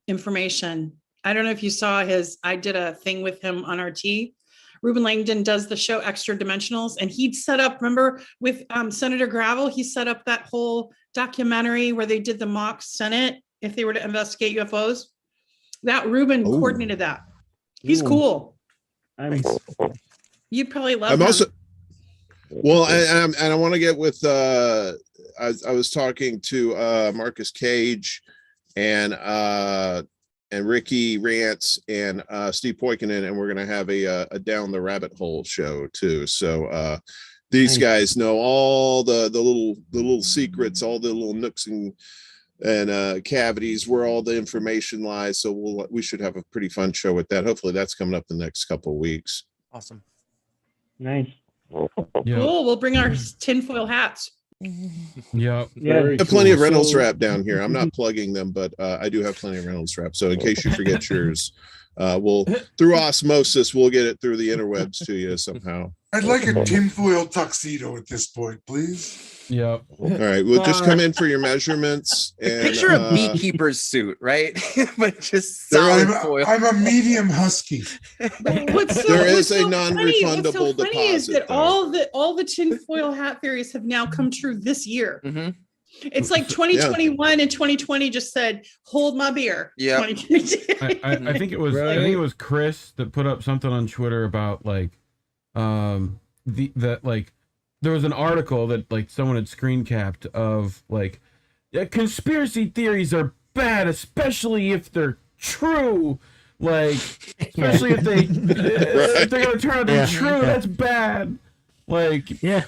information. I don't know if you saw I did a thing with him on RT. Ruben Langdon does the show Extra Dimensionals, and he'd set up, remember with Senator Gravel, he set up that whole documentary where they did the mock Senate if they were to investigate UFOs. That Ruben coordinated that. He's cool. You'd probably love him. Also, well, and I want to get with I was talking to Marcus Cage and Ricky Rance and Steve Poikinen, and we're going to have a Down the Rabbit Hole show too. So these guys know all the little secrets, all the little nooks and cavities where all the information lies. So we should have a pretty fun show with that. Hopefully that's coming up the next couple of weeks. Awesome. Nice. Cool. We'll bring our tinfoil hats. Yeah. I have plenty of Reynolds wrap down here. I'm not plugging them, but I do have plenty of Reynolds wrap. So in case you forget yours, we'll through osmosis, we'll get it through the interwebs to you somehow. I'd like a tinfoil tuxedo at this point, please. Yep. All right, we'll just come in for your measurements. And, picture a beekeeper's suit, right? But just solid foil. I'm a medium husky. There is a non-refundable what's so funny is deposit. that all the tinfoil hat theories have now come true this year. It's like 2021 and 2020 just said, "Hold my beer." Yeah. I think it was I think it was Chris that put up something on Twitter about like that like there was an article that like someone had screen capped of like conspiracy theories are bad, especially if they're true. Like especially if they're gonna turn out to be true, that's bad. Like It's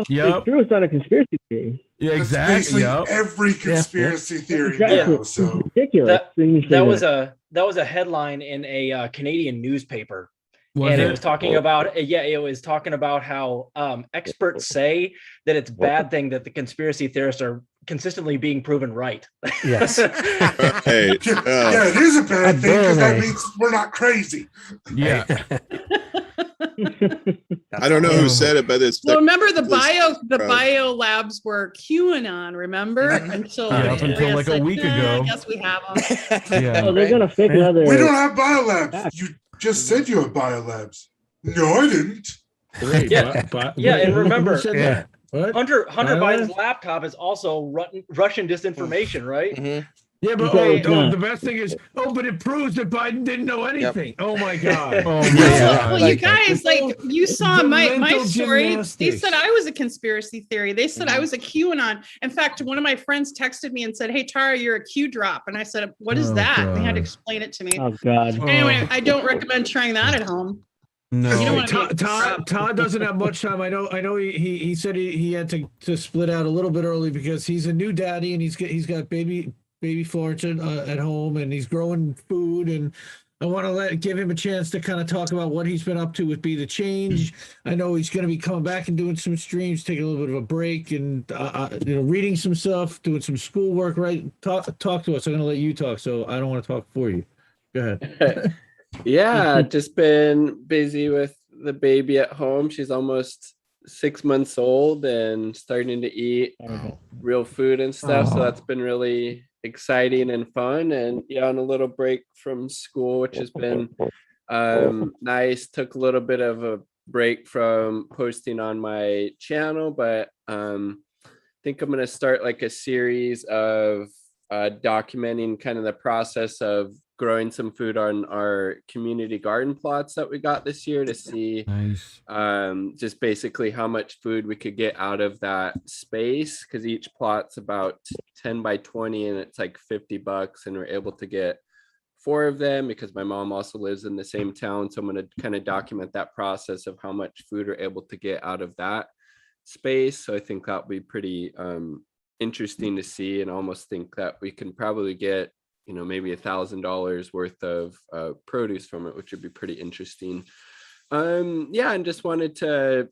true. It's not a conspiracy theory. Yeah, exactly. Every conspiracy theory Exactly. now. So ridiculous. That was a that was a headline in a Canadian newspaper. Was and it? it was talking about it was talking about how experts say that it's a bad thing that the conspiracy theorists are consistently being proven right. Yes. Hey, Yeah, it is a bad thing because that means we're not crazy. Yeah. I don't know who said it, but it's Well, remember the Crowd. bio labs were QAnon, remember? Until Yeah, up until like a week ago. I guess we have them. Yeah. Oh, they're gonna fake another. We don't have biolabs. You just said you have biolabs. No, I didn't. Yeah, and remember, Yeah. What? Hunter Biolabs? Biden's laptop is also Russian disinformation, right? Yeah, but the best thing is, but it proves that Biden didn't know anything. Oh my God. Oh my Well, God. you guys, like you saw the my mental story. They gymnastics. said I was a conspiracy theory. They said I was a QAnon. In fact, one of my friends texted me and said, "Hey Tara, you're a Q drop." And I said, "What is Oh, that?" And they had to God. explain it to me. Oh God. Anyway, I don't recommend trying that at home. No. You don't want to be Todd doesn't have much time. I know he said he had to split out a little bit early because he's a new daddy and he's got baby Florence at home and he's growing food, and I want to give him a chance to kind of talk about what he's been up to with BeTheChange. I know he's going to be coming back and doing some streams, taking a little bit of a break, and reading some stuff, doing some schoolwork. Right? Talk to us. I'm going to let you talk, so I don't want to talk for you. Go ahead. Yeah, just been busy with the baby at home. She's almost 6 months old and starting to eat real food and stuff. So that's been really exciting and fun. And yeah, on a little break from school, which has been nice. Took a little bit of a break from posting on my channel, but I think I'm going to start like a series of documenting kind of the process of growing some food on our community garden plots that we got this year to see just basically how much food we could get out of that space, because each plot's about 10 by 20 and it's like $50, and we're able to get 4 of them because my mom also lives in the same town. So I'm going to kind of document that process of how much food we're able to get out of that space. So I think that'll be pretty interesting to see, and almost think that we can probably get maybe $1,000 worth of produce from it, which would be pretty interesting. And just wanted to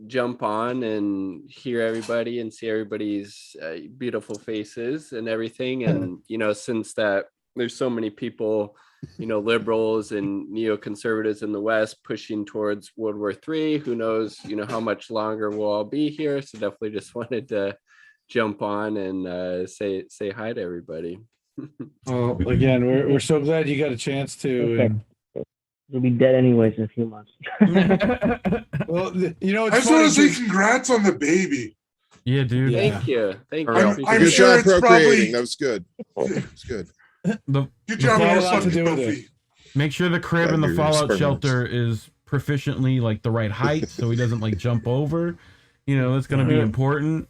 jump on and hear everybody and see everybody's beautiful faces and everything. And since that there's so many people, liberals and neoconservatives in the West pushing towards World War III, who knows how much longer we'll all be here. So definitely just wanted to jump on and say hi to everybody. Well, again, we're so glad you got a chance to. Okay. You'll be dead anyways in a few months. Well, I just want to say congrats on the baby. Yeah, dude. Thank you. I'm Good sure job it's procreating. probably That was good. That was good. good job on lot to do with Buffy. Make sure the crib in the Your fallout sperm shelter is proficiently like the right height, so he doesn't like jump over. That's going to be important.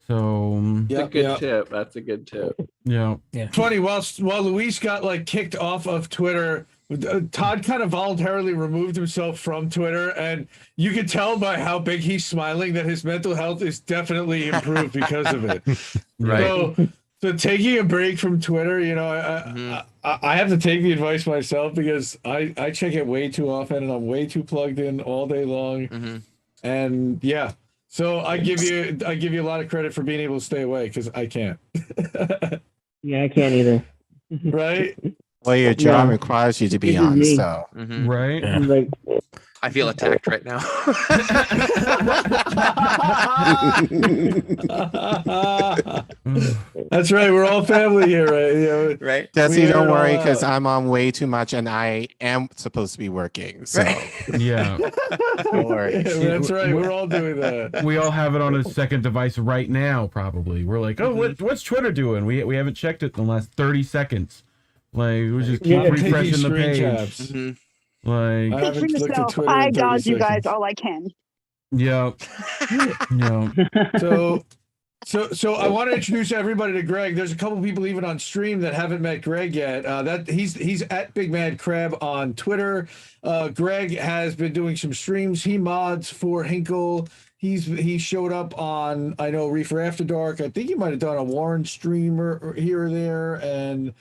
So That's a good tip. That's a good tip. Yeah. Funny, while Luis got like kicked off of Twitter, Todd kind of voluntarily removed himself from Twitter, and you can tell by how big he's smiling that his mental health is definitely improved because of it. Right. So taking a break from Twitter, I have to take the advice myself because I check it way too often and I'm way too plugged in all day long. And yeah. So I give you a lot of credit for being able to stay away, because I can't. Yeah, I can't either. Right? Well, your job requires you to be on, so right. Like, I feel attacked right now. That's right. We're all family here, right? Right. Jesse, don't worry, because I'm on way too much, and I am supposed to be working. So Yeah. don't worry. That's right. We're all doing that. We all have it on a second device right now, probably. We're like, oh, what's Twitter doing? We haven't checked it in the last 30 seconds. Like, we just keep refreshing the page. Like, Speak for yourself. I dodge you guys all I can. Yeah. Yeah. So I want to introduce everybody to Greg. There's a couple people even on stream that haven't met Greg yet. That he's at BigMadCrab on Twitter. Greg has been doing some streams. He mods for Hinkle. He showed up on, I know, Reefer After Dark. I think he might have done a Warren stream or here or there, and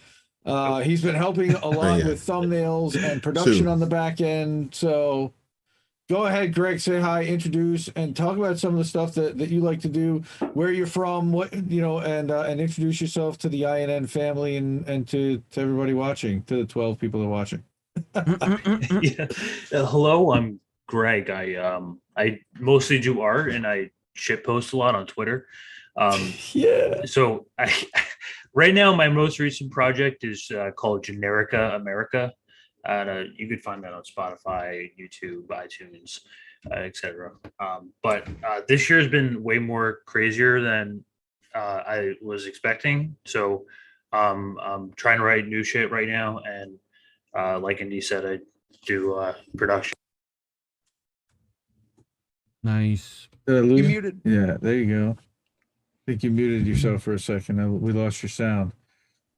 He's been helping a lot Yeah. with thumbnails and production Soon. on the back end. So go ahead, Greg, say hi, introduce, and talk about some of the stuff that you like to do, where you're from, what, and introduce yourself to the INN family and to everybody watching, to the 12 people that are watching. Yeah. Hello, I'm Greg. I mostly do art and I shitpost a lot on Twitter. Yeah. So right now my most recent project is called Generica America. You could find that on Spotify, YouTube, iTunes, etc. But this year has been way more crazier than I was expecting. So I'm trying to write new shit right now, and like Indy said, I do production. Nice. You muted. Yeah, there you go. I think you muted yourself for a second. We lost your sound.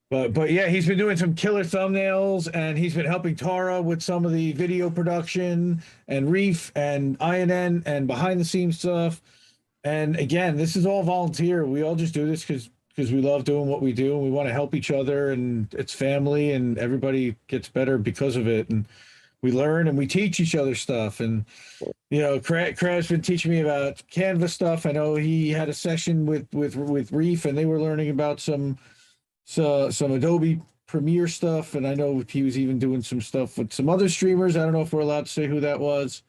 But yeah, he's been doing some killer thumbnails, and he's been helping Tara with some of the video production, and Reef and INN and behind the scenes stuff. And again, this is all volunteer. We all just do this because we love doing what we do, and we want to help each other, and it's family, and everybody gets better because of it. And we learn and we teach each other stuff. And Crab's been teaching me about Canva stuff. I know he had a session with Reef, and they were learning about some Adobe Premiere stuff, and I know he was even doing some stuff with some other streamers. I don't know if we're allowed to say who that was,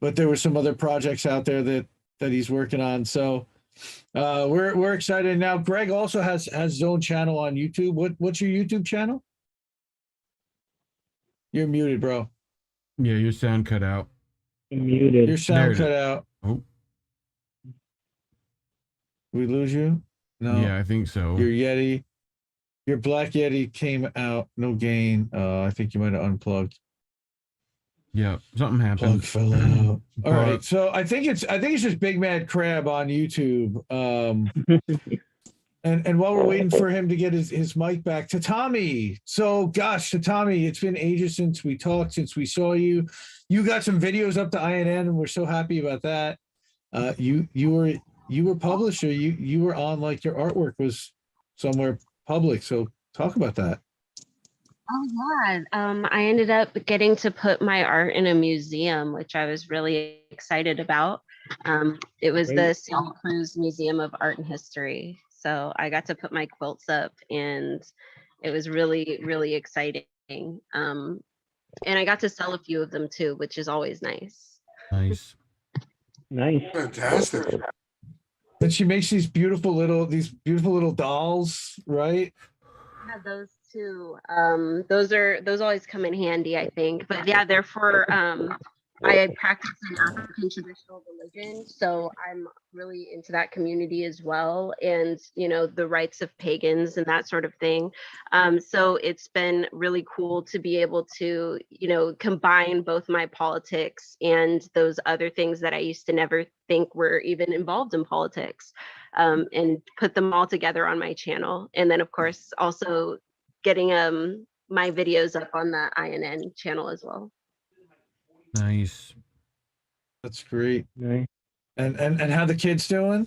but there were some other projects out there that he's working on. So we're excited. Now Greg also has his own channel on YouTube. What's your YouTube channel? You're muted, bro. Yeah, your sound cut out. You're muted. Your sound cut out. Oh. We lose you? No. Yeah, I think so. Your Black Yeti came out, no gain. I think you might have unplugged. Yeah, something happened. Plug fell out. All right, so I think it's just BigMadCrab on YouTube. And while we're waiting for him to get his mic back, Tatami. So gosh, Tatami, it's been ages since we talked, since we saw you. You got some videos up to INN, and we're so happy about that. You were published, or you were on, like, your artwork was somewhere public. So talk about that. Oh yeah, I ended up getting to put my art in a museum, which I was really excited about. It was the Santa Cruz Museum of Art and History. So I got to put my quilts up, and it was really, really exciting. And I got to sell a few of them too, which is always nice. Nice. Fantastic. And she makes these beautiful little dolls, right? Yeah, those too. Those always come in handy, I think. But yeah, they're for I practice an African traditional religion, so I'm really into that community as well, and the rights of pagans and that sort of thing. So it's been really cool to be able to combine both my politics and those other things that I used to never think were even involved in politics, and put them all together on my channel. And then of course also getting my videos up on the INN channel as well. Nice. That's great. Nice. And how the kids doing?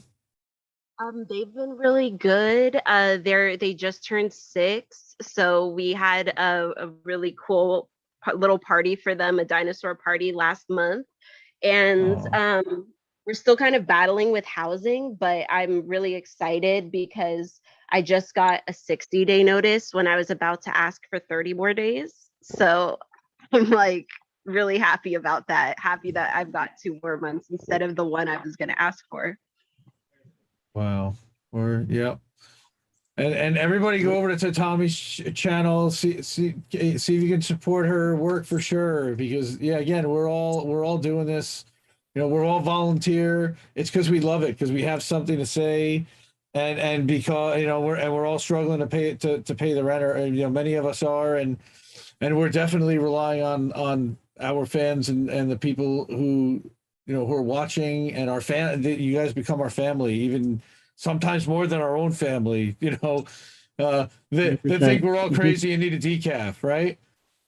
They've been really good. They just turned 6, so we had a really cool little party for them, a dinosaur party last month, and we're still kind of battling with housing, but I'm really excited because I just got a 60-day notice when I was about to ask for 30 more days. So I'm like really happy about that. Happy that I've got 2 more months instead of the one I was going to ask for. Wow. Yeah. And everybody go over to Tommy's channel, see if you can support her work for sure. Because again, we're all doing this. We're all volunteer. It's because we love it, because we have something to say, and because we're all struggling to pay the rent, or many of us are, and we're definitely relying on our fans and the people who are watching, and our fan. You guys become our family, even sometimes more than our own family. They think we're all crazy and need a decaf, right?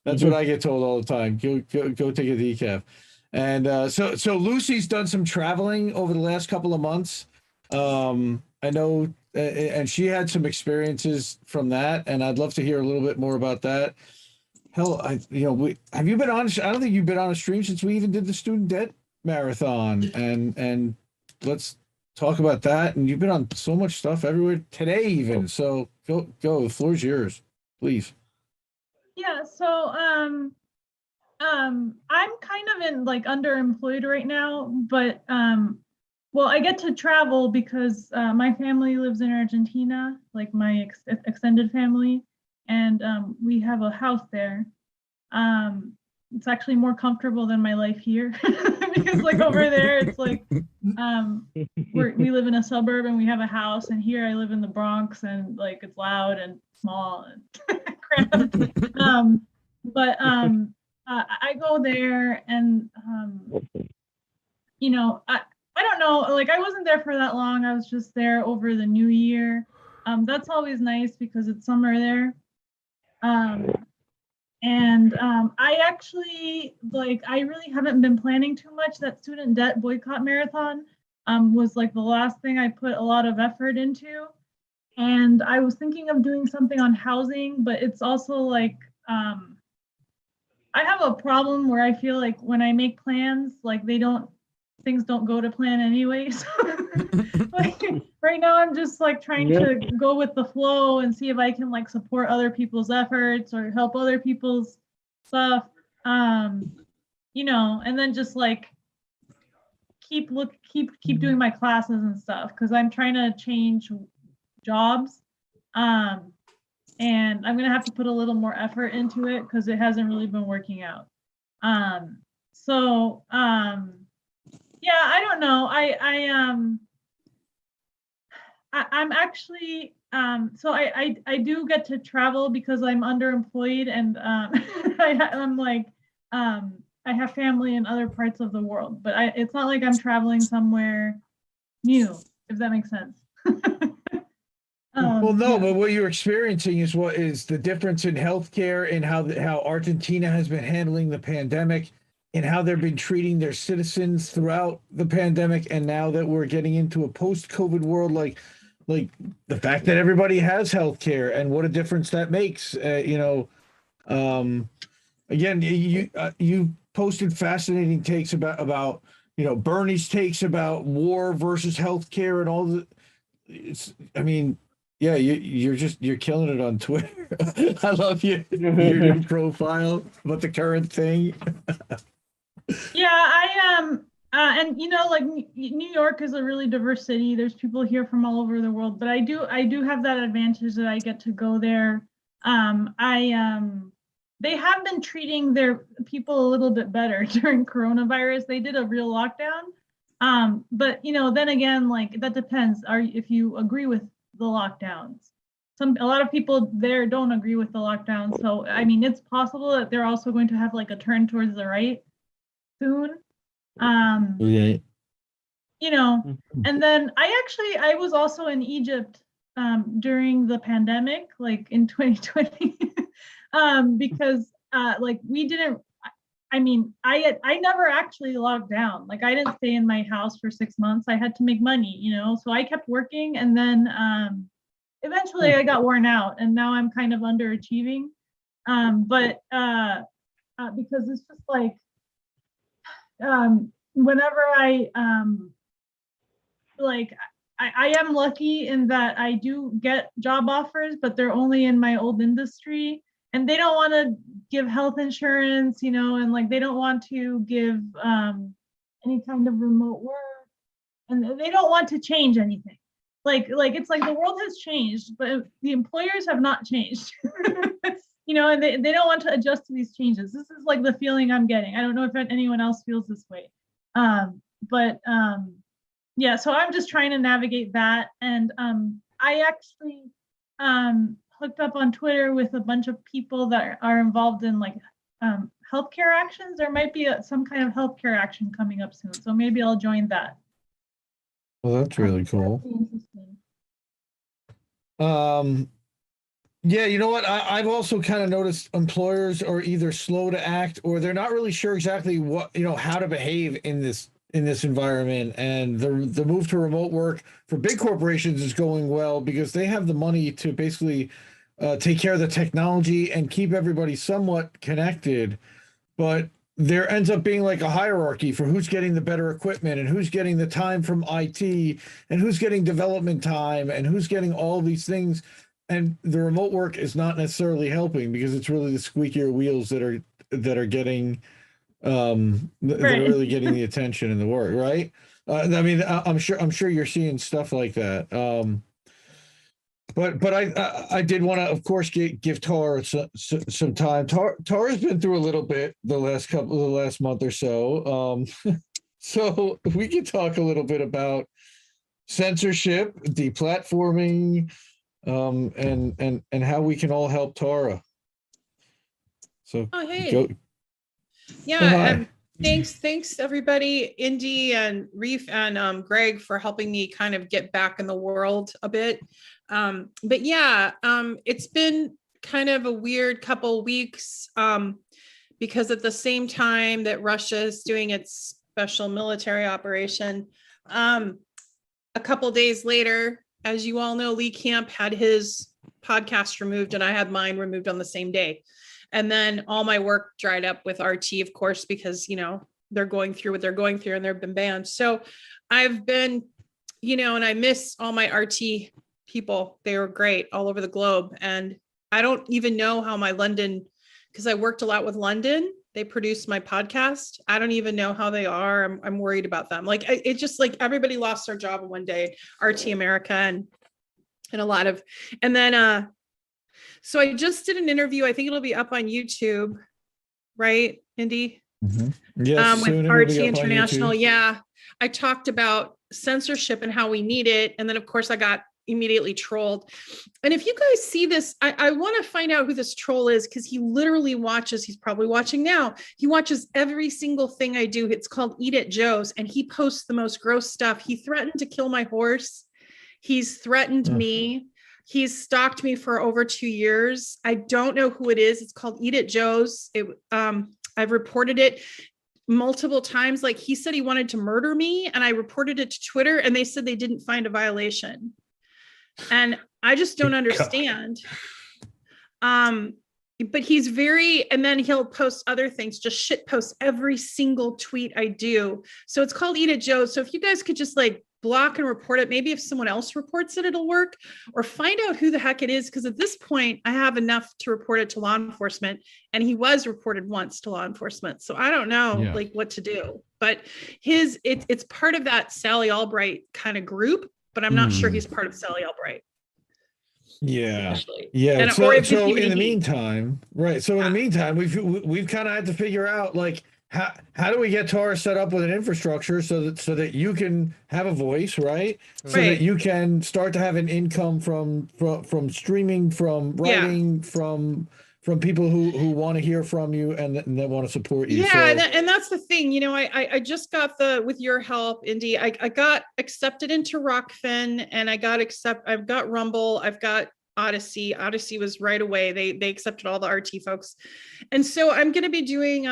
That's what I get told all the time. Go take a decaf. And so Luci's done some traveling over the last couple of months. I know and she had some experiences from that, and I'd love to hear a little bit more about that. Hell, have you been on? I don't think you've been on a stream since we even did the student debt marathon, and let's talk about that. And you've been on so much stuff everywhere today, even. So go. The floor's yours, please. Yeah. So I'm kind of in like underemployed right now, but well, I get to travel because my family lives in Argentina, like my extended family, and we have a house there. It's actually more comfortable than my life here because like over there, it's like we live in a suburb and we have a house, and here I live in the Bronx and like it's loud and small and cramped. But I go there and I don't know, like I wasn't there for that long. I was just there over the new year. That's always nice because it's summer there. I actually I really haven't been planning too much. That student debt boycott marathon was like the last thing I put a lot of effort into. And I was thinking of doing something on housing, but it's also like I have a problem where I feel like when I make plans, like things don't go to plan anyways. Like right now I'm just like trying to go with the flow and see if I can like support other people's efforts or help other people's stuff. And then just like keep doing my classes and stuff because I'm trying to change jobs. And I'm gonna have to put a little more effort into it because it hasn't really been working out. Yeah, I don't know. I'm actually so I do get to travel because I'm underemployed and I'm like I have family in other parts of the world, but it's not like I'm traveling somewhere new, if that makes sense. Well, no, but what you're experiencing is what is the difference in healthcare and how Argentina has been handling the pandemic and how they've been treating their citizens throughout the pandemic. And now that we're getting into a post-COVID world, like the fact that everybody has healthcare and what a difference that makes. Again, you posted fascinating takes about Bernie's takes about war versus healthcare and all the. Yeah, you're killing it on Twitter. I love your new profile about the current thing. Yeah, I am. And like New York is a really diverse city. There's people here from all over the world, but I do have that advantage that I get to go there. They have been treating their people a little bit better during coronavirus. They did a real lockdown. But then again, like that depends. If you agree with the lockdowns. A lot of people there don't agree with the lockdown. So it's possible that they're also going to have like a turn towards the right soon. And then I was also in Egypt during the pandemic, like in 2020, because we didn't. I never actually locked down. Like I didn't stay in my house for 6 months. I had to make money, so I kept working, and then eventually I got worn out, and now I'm kind of underachieving. But because it's just like whenever I am lucky in that I do get job offers, but they're only in my old industry. And they don't want to give health insurance, and like they don't want to give any kind of remote work, and they don't want to change anything. Like it's like the world has changed, but the employers have not changed. And they don't want to adjust to these changes. This is like the feeling I'm getting. I don't know if anyone else feels this way, yeah. So I'm just trying to navigate that, and I actually hooked up on Twitter with a bunch of people that are involved in like healthcare actions. There might be some kind of healthcare action coming up soon, so maybe I'll join that. Well, that's really cool. Yeah, you know what? I've also kind of noticed employers are either slow to act or they're not really sure exactly what how to behave in this in this environment, and the move to remote work for big corporations is going well because they have the money to basically take care of the technology and keep everybody somewhat connected. But there ends up being like a hierarchy for who's getting the better equipment and who's getting the time from IT and who's getting development time and who's getting all these things. And the remote work is not necessarily helping because it's really the squeakier wheels that are getting that are really getting the attention and the work, right? I mean, I'm sure you're seeing stuff like that. But I did want to, of course, give Tara some time. Tara's been through a little bit the last month or so. So we could talk a little bit about censorship, deplatforming, and how we can all help Tara. So hey. Yeah, thanks everybody, Indy and Reef and Greg for helping me kind of get back in the world a bit. But yeah, it's been kind of a weird couple weeks because at the same time that Russia is doing its special military operation, a couple days later, as you all know, Lee Camp had his podcast removed and I had mine removed on the same day. And then all my work dried up with RT, of course, because, you know, they're going through what they're going through and they've been banned. So I've been, you know, and I miss all my RT people. They were great all over the globe. And I don't even know how my London, because I worked a lot with London. They produced my podcast. I don't even know how they are. I'm worried about them. Like, it just like everybody lost their job in one day, RT America and a lot of, and then, so I just did an interview. I think it'll be up on YouTube, right, Indy? Mm-hmm. Yes, with RT International. Yeah, I talked about censorship and how we need it. And then, of course, I got immediately trolled. And if you guys see this, I want to find out who this troll is because he literally watches. He's probably watching now. He watches every single thing I do. It's called Eat at Joe's. And he posts the most gross stuff. He threatened to kill my horse. He's threatened me. He's stalked me for over 2 years. I don't know who it is. It's called Eat at Joe's. I've reported it multiple times. Like he said he wanted to murder me and I reported it to Twitter and they said they didn't find a violation. And I just don't understand. But he's and then he'll post other things, just shit post every single tweet I do. So it's called Eat at Joe's. So if you guys could just like block and report it, maybe if someone else reports it, it'll work, or find out who the heck it is. Because at this point I have enough to report it to law enforcement, and he was reported once to law enforcement. So I don't know like what to do, but it's part of that Sally Albright kind of group, but I'm not sure he's part of Sally Albright. Yeah. Actually. Yeah. And, so in the meantime, right. So in the meantime, we've kind of had to figure out like, how do we get Tara set up with an infrastructure so that you can have a voice, right? So that you can start to have an income from streaming, from writing, from people who want to hear from you and that want to support you. Yeah, and that's the thing. You know, I just got with your help, Indy, I got accepted into Rockfin, and I've got Rumble, I've got Odyssey. Odyssey was right away. They accepted all the RT folks. And so I'm going to be doing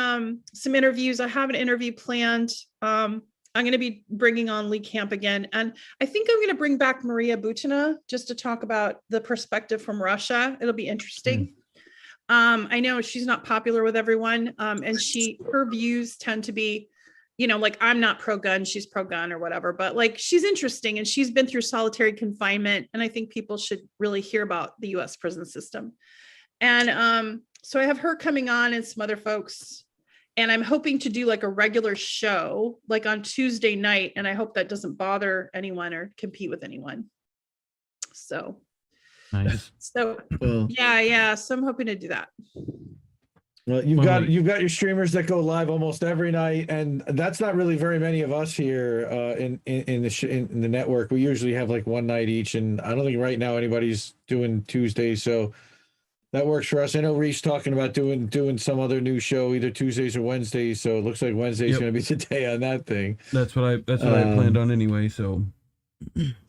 some interviews. I have an interview planned. I'm going to be bringing on Lee Camp again. And I think I'm going to bring back Maria Butina just to talk about the perspective from Russia. It'll be interesting. I know she's not popular with everyone. And her views tend to be, you know, like I'm not pro-gun, she's pro-gun or whatever, but like she's interesting and she's been through solitary confinement. And I think people should really hear about the US prison system. And so I have her coming on and some other folks, and I'm hoping to do like a regular show, like on Tuesday night. And I hope that doesn't bother anyone or compete with anyone. So, nice. So yeah. So I'm hoping to do that. Well, you've got your streamers that go live almost every night, and that's not really very many of us here in the network. We usually have like one night each, and I don't think right now anybody's doing Tuesdays, so that works for us. I know Reef's talking about doing some other new show, either Tuesdays or Wednesdays. So it looks like Wednesday's going to be the day on that thing. That's what I planned on anyway. So.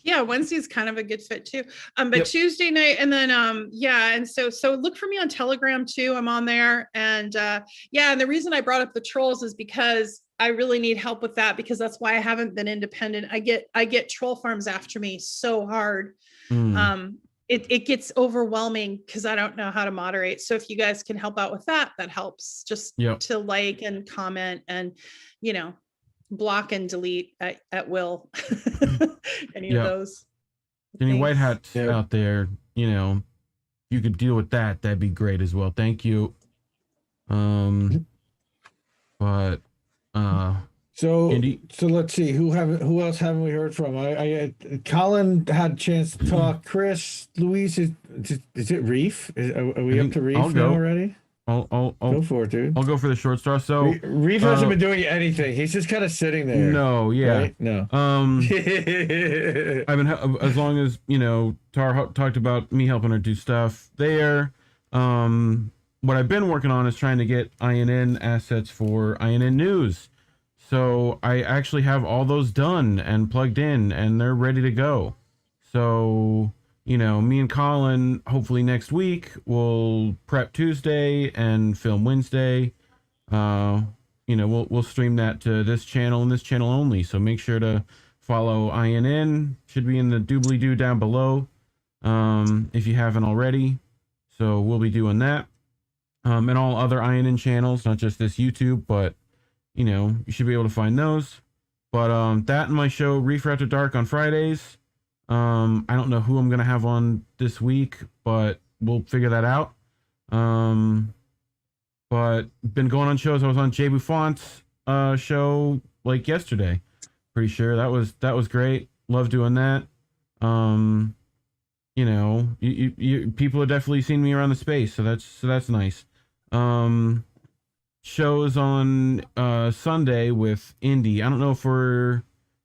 Yeah, Wednesday's kind of a good fit too. But Tuesday night, and then and so look for me on Telegram too. I'm on there, and and the reason I brought up the trolls is because I really need help with that because that's why I haven't been independent. I get troll farms after me so hard. It gets overwhelming because I don't know how to moderate. So if you guys can help out with that, that helps. Just to like and comment and, you know, block and delete at will. Any of those. Any white hats out there, you know, you could deal with that. That'd be great as well. Thank you. But so let's see who else haven't we heard from? I Collin had a chance to talk. Kris, Luis, is it Reef? Are we up to Reef now already? I'll go for it, dude. I'll go for the short star. So Reef hasn't been doing anything. He's just kind of sitting there. No, yeah, right? No. I've been as long as you know. Tar talked about me helping her do stuff there. What I've been working on is trying to get INN assets for INN News. So I actually have all those done and plugged in, and they're ready to go. So, you know, me and Collin, hopefully next week, will prep Tuesday and film Wednesday. You know, we'll stream that to this channel and this channel only. So make sure to follow INN. Should be in the doobly-doo down below if you haven't already. So we'll be doing that. And all other INN channels, not just this YouTube, but, you know, you should be able to find those. But that and my show, Reef After Dark, on Fridays. I don't know who I'm going to have on this week, but we'll figure that out. But been going on shows. I was on Jay Buffont's show like yesterday. Pretty sure that was great. Love doing that. You know, you people have definitely seen me around the space, so that's nice. Shows on Sunday with Indy. I don't know if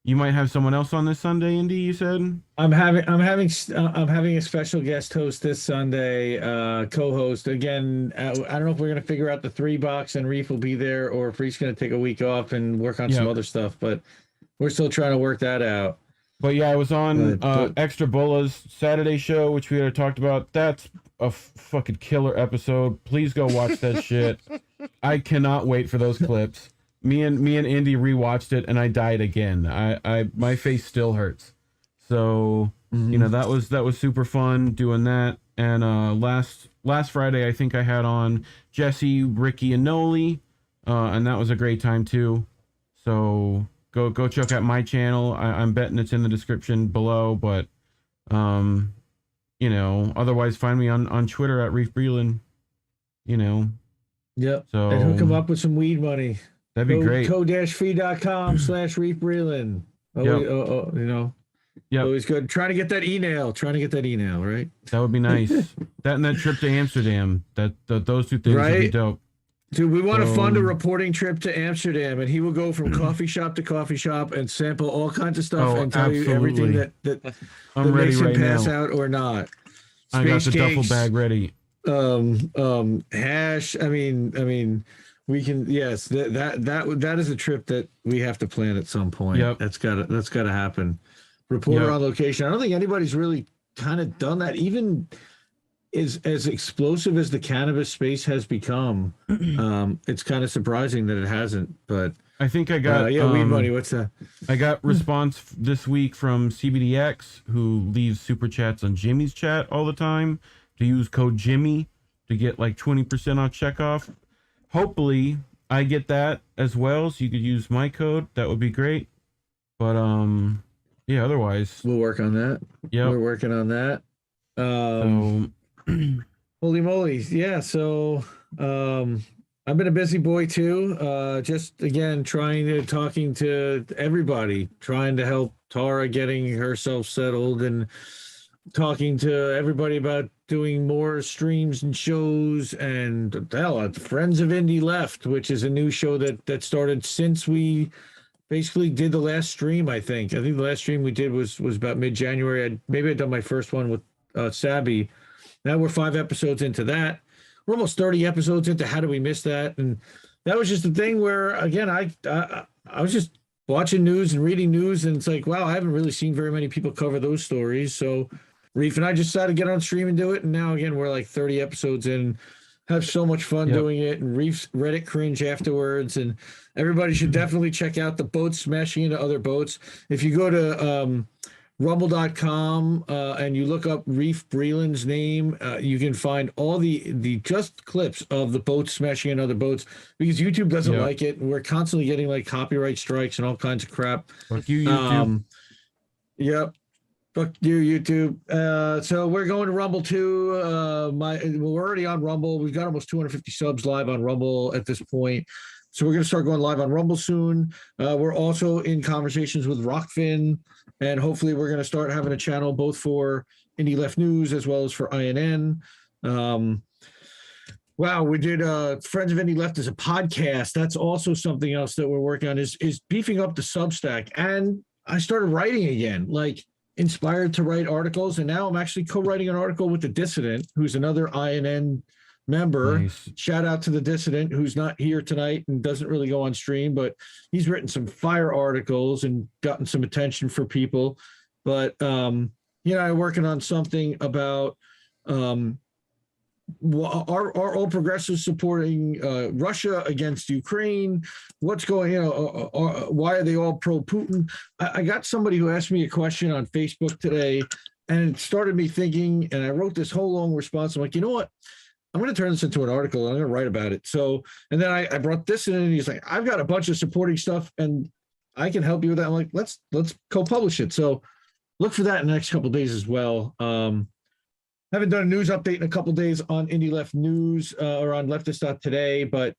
you might have someone else on this Sunday, Indy, you said? I'm having a special guest host this Sunday, co-host. Again, I don't know if we're gonna figure out the 3 box and Reef will be there or if Reef's gonna take a week off and work on some other stuff, but we're still trying to work that out. But yeah, I was on Extra Bulla's Saturday show, which we had talked about. That's a fucking killer episode. Please go watch that shit. I cannot wait for those clips. Me and Indy rewatched it, and I died again. I my face still hurts. So you know that was super fun doing that. And last Friday, I think I had on Jesse, Ricky, and Noli, and that was a great time too. So go check out my channel. I'm betting it's in the description below, but you know, otherwise find me on Twitter at Reef Breland. You know. Yep. So and hook him up with some weed money. That'd be great. co-fee.com/Reef Breland. You know. Yeah. Always good. Trying to get that email, right? That would be nice. That and that trip to Amsterdam. Those two things would be dope. Dude, we want to fund a reporting trip to Amsterdam, and he will go from coffee shop to coffee shop and sample all kinds of stuff and tell you everything that I'm ready makes him right pass now. out or not. I got the Space duffel cakes, bag ready. Hash. I mean, we can. Yes, that is a trip that we have to plan at some point. Yep. That's gotta happen. Reporter on location. I don't think anybody's really kind of done that. Even as explosive as the cannabis space has become, it's kind of surprising that it hasn't. But I think I got weed money. What's that? I got response this week from CBDX, who leaves super chats on Jimmy's chat all the time to use code Jimmy to get like 20% off checkoff. Hopefully I get that as well, so you could use my code. That would be great. But yeah, otherwise we'll work on that. Yeah, we're working on that. Holy moly. Yeah, so I've been a busy boy too. Just again talking to everybody, trying to help Tara getting herself settled and talking to everybody about doing more streams and shows, and hell, Friends of Indie Left, which is a new show that started since we basically did the last stream. I think the last stream we did was about mid-January. Maybe I'd done my first one with Sabby. Now we're 5 episodes into that. We're almost 30 episodes into How Do We Miss That? And that was just a thing where, again, I was just watching news and reading news, and it's like, wow, I haven't really seen very many people cover those stories. So Reef and I just decided to get on stream and do it. And now, again, we're like 30 episodes in. have so much fun doing it, and Reef's Reddit cringe afterwards. And everybody should definitely check out the boats smashing into other boats. If you go to rumble.com and you look up Reef Breland's name, you can find all the just clips of the boats smashing into other boats, because YouTube doesn't like it. We're constantly getting like copyright strikes and all kinds of crap. Fuck you, YouTube. Yep. Fuck you, YouTube. So we're going to Rumble too. We're already on Rumble. We've got almost 250 subs live on Rumble at this point. So we're going to start going live on Rumble soon. We're also in conversations with Rockfin, and hopefully we're going to start having a channel both for Indie Left News as well as for INN. Wow, we did Friends of Indie Left as a podcast. That's also something else that we're working on is beefing up the Substack. And I started writing again, like inspired to write articles. And now I'm actually co-writing an article with The Dissident, who's another INN member. Nice. Shout out to The Dissident, who's not here tonight and doesn't really go on stream, but he's written some fire articles and gotten some attention for people. But, I'm working on something about are all progressives supporting Russia against Ukraine? What's going, why are they all pro-Putin? I got somebody who asked me a question on Facebook today, and it started me thinking, and I wrote this whole long response. I'm like, you know what? I'm going to turn this into an article. I'm going to write about it. So, and then I brought this in, and he's like, I've got a bunch of supporting stuff, and I can help you with that. I'm like, let's co-publish it. So look for that in the next couple of days as well. Haven't done a news update in a couple of days on Indie Left News or on Leftist.today, but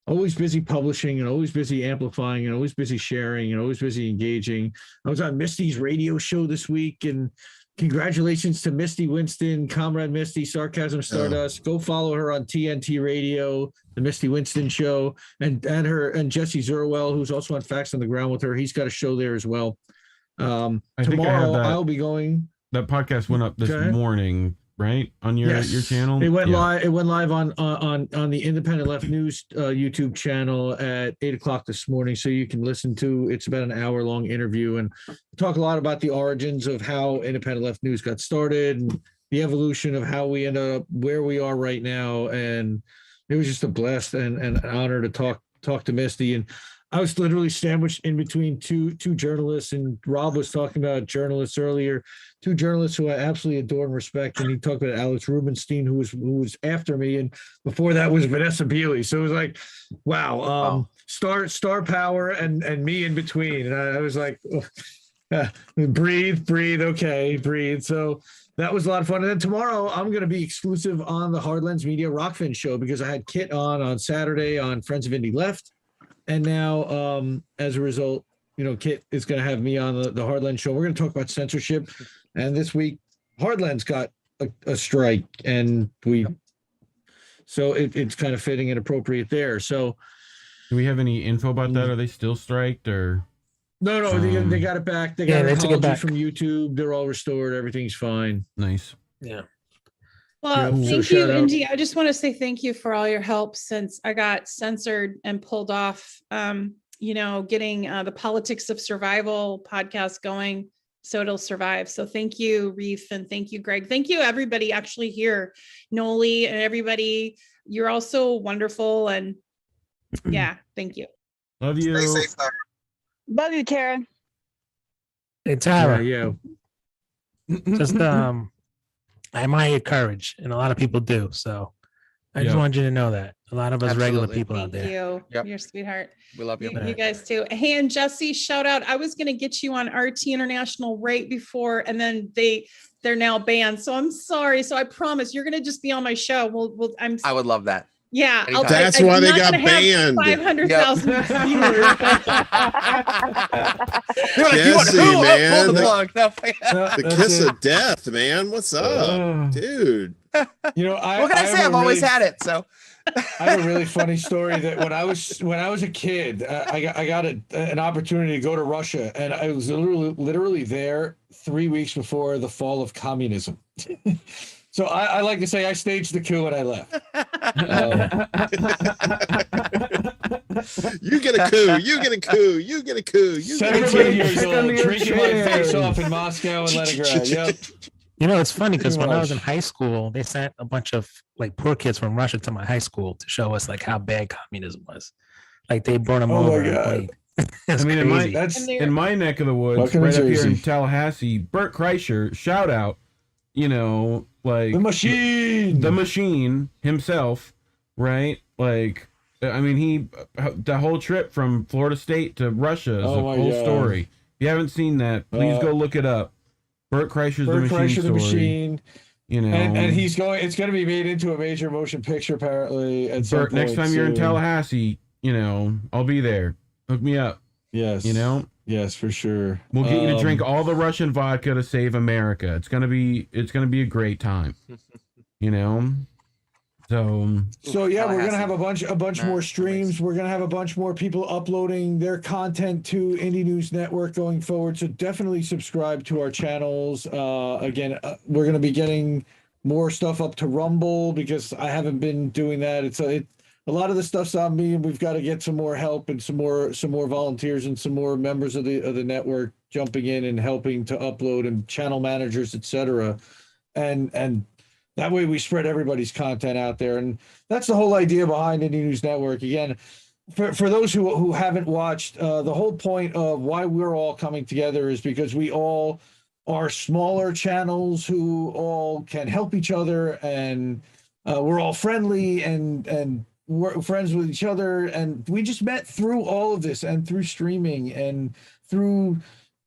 always busy publishing and always busy amplifying and always busy sharing and always busy engaging. I was on Misty's radio show this week, and congratulations to Misty Winston, Comrade Misty, Sarcasm Stardust. Go follow her on TNT Radio, the Misty Winston Show, and Jesse Zerwell, who's also on Facts on the Ground with her. He's got a show there as well. Tomorrow I'll be going. That podcast went up this morning, right? On your channel? It went live. It went live on the Independent Left News YouTube channel at 8:00 this morning, so you can listen to. It's about an hour-long interview, and talk a lot about the origins of how Independent Left News got started and the evolution of how we ended up where we are right now. And it was just a blast and an honor to talk to Misty. And I was literally sandwiched in between two journalists, and Rob was talking about journalists earlier, two journalists who I absolutely adore and respect. And he talked about Alex Rubinstein, who was after me, and before that was Vanessa Beeley. So it was like, wow, star power and me in between. And I was like, breathe, okay, breathe. So that was a lot of fun. And then tomorrow I'm going to be exclusive on the Hardlands Media Rockfin show, because I had Kit on Saturday on Friends of Indie Left. And now, as a result, Kit is going to have me on the Hardlands show. We're going to talk about censorship. And this week, Hardlands got a strike, and so it's kind of fitting and appropriate there. So, do we have any info about that? Are they still striked or? No, they got it back. They got an apology from YouTube. They're all restored. Everything's fine. Nice. Yeah. Well, thank you, Indy. I just want to say thank you for all your help since I got censored and pulled off, getting the Politics of Survival podcast going so it'll survive. So thank you, Reef, and thank you, Greg. Thank you, everybody actually here, Noli and everybody. You're all so wonderful. And yeah, thank you. Love you. Stay safe, sir. Love you, Tara. Hey, Tara. Yeah. Just I admire your courage, and a lot of people do. So I just wanted you to know that. A lot of us regular people out there. Thank you. Yep. You're a sweetheart. We love you. You guys too. Hey, and Jesse, shout out. I was going to get you on RT International right before, and then they're now banned. So I'm sorry. So I promise you're going to just be on my show. I would love that. Yeah. That's why they got banned. 500,000 viewers. Jesse, man. The kiss of death, man. What's up, dude? What can I say? I've always had it. So I have a really funny story that when I was a kid, I got an opportunity to go to Russia, and I was literally there 3 weeks before the fall of communism. So I like to say I staged the coup and I left. You get a coup. You get a coup. You get a coup. 17 years old, drinking my face off in Moscow and Leningrad. Yep. You know, it's funny because Pretty when I was in much. high school, they sent a bunch of like poor kids from Russia to my high school to show us like how bad communism was. Like they brought them Oh my over and God. played. It's I mean, crazy. That's in my neck of the woods, Welcome to right up here in Jersey. Tallahassee, Bert Kreischer, shout out, you know, like the machine himself, right? Like, I mean, the whole trip from Florida State to Russia is Oh a my whole God. story. If you haven't seen that, please go look it up. Bert Kreischer's Bert the Machine Kreischer, story. the machine. You know, And it's going to be made into a major motion picture apparently at some Bert, point next time you're in soon. Tallahassee, you know, I'll be there. Hook me up. Yes. You know? Yes, for sure. We'll get you to drink all the Russian vodka to save America. It's gonna be a great time. You know? So yeah, we're gonna have a bunch more streams. We're gonna have a bunch more people uploading their content to Indie News Network going forward. So definitely subscribe to our channels. Again, we're gonna be getting more stuff up to Rumble because I haven't been doing that. A lot of the stuff's on me, and we've got to get some more help and some more volunteers and some more members of the network jumping in and helping to upload and channel managers, etc. And that way we spread everybody's content out there. And that's the whole idea behind Indie News Network. Again, for those who haven't watched, the whole point of why we're all coming together is because we all are smaller channels who all can help each other, and we're all friendly and we're friends with each other. And we just met through all of this and through streaming and through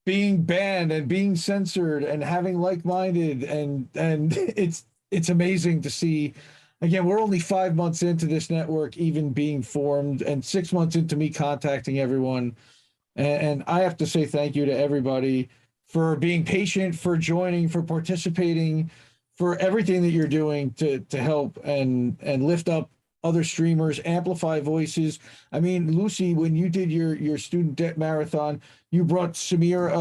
being banned and being censored and having like-minded. And it's amazing to see. Again, we're only 5 months into this network even being formed and 6 months into me contacting everyone. And I have to say thank you to everybody for being patient, for joining, for participating, for everything that you're doing to help and lift up other streamers, amplify voices. I mean, Luci, when you did your student debt marathon, you brought Samir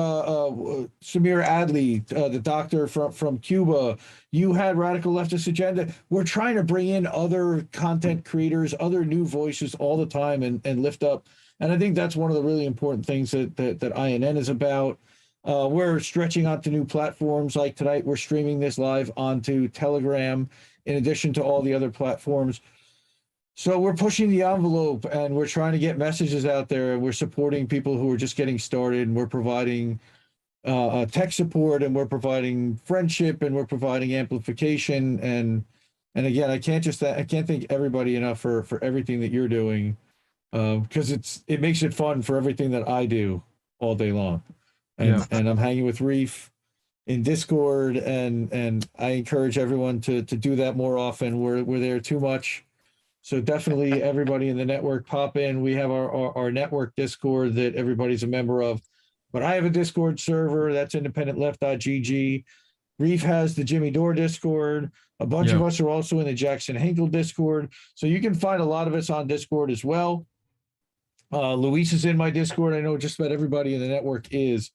Adli, the doctor from Cuba. You had Radical Leftist Agenda. We're trying to bring in other content creators, other new voices all the time and lift up. And I think that's one of the really important things that INN is about. We're stretching onto new platforms. Like tonight, we're streaming this live onto Telegram, in addition to all the other platforms. So we're pushing the envelope and we're trying to get messages out there. We're supporting people who are just getting started, and we're providing tech support, and we're providing friendship, and we're providing amplification. And again, I can't thank everybody enough for everything that you're doing, because it makes it fun for everything that I do all day long. And I'm hanging with Reef in Discord, and I encourage everyone to do that more often. We're there too much. So definitely everybody in the network pop in. We have our network Discord that everybody's a member of. But I have a Discord server that's independentleft.gg. Reef has the Jimmy Dore Discord. A bunch of us are also in the Jackson Hinkle Discord. So you can find a lot of us on Discord as well. Luis is in my Discord. I know just about everybody in the network is.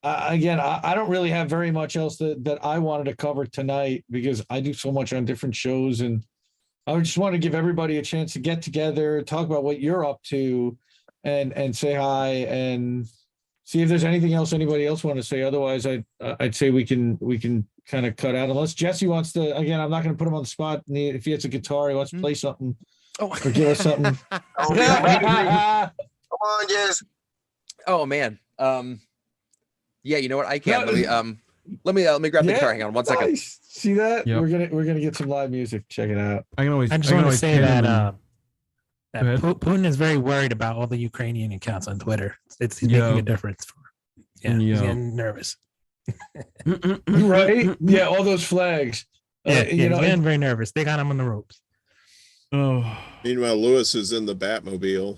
Again, I don't really have very much else that I wanted to cover tonight because I do so much on different shows, and I just want to give everybody a chance to get together, talk about what you're up to, and say hi and see if there's anything else anybody else want to say. Otherwise, I'd say we can kind of cut out, unless Jesse wants to. Again, I'm not going to put him on the spot. If he has a guitar, he wants to play something or give us something. Come on, Jess. Oh man. Yeah, you know what? I can't really. Let me grab the guitar. Hang on one second. Nice. See that? Yep. We're gonna get some live music. Check it out. I just want to say that Putin is very worried about all the Ukrainian accounts on Twitter. He's making a difference. He's getting nervous. Right? Yeah, all those flags. He's getting very nervous. They got him on the ropes. Oh. Meanwhile, Lewis is in the Batmobile.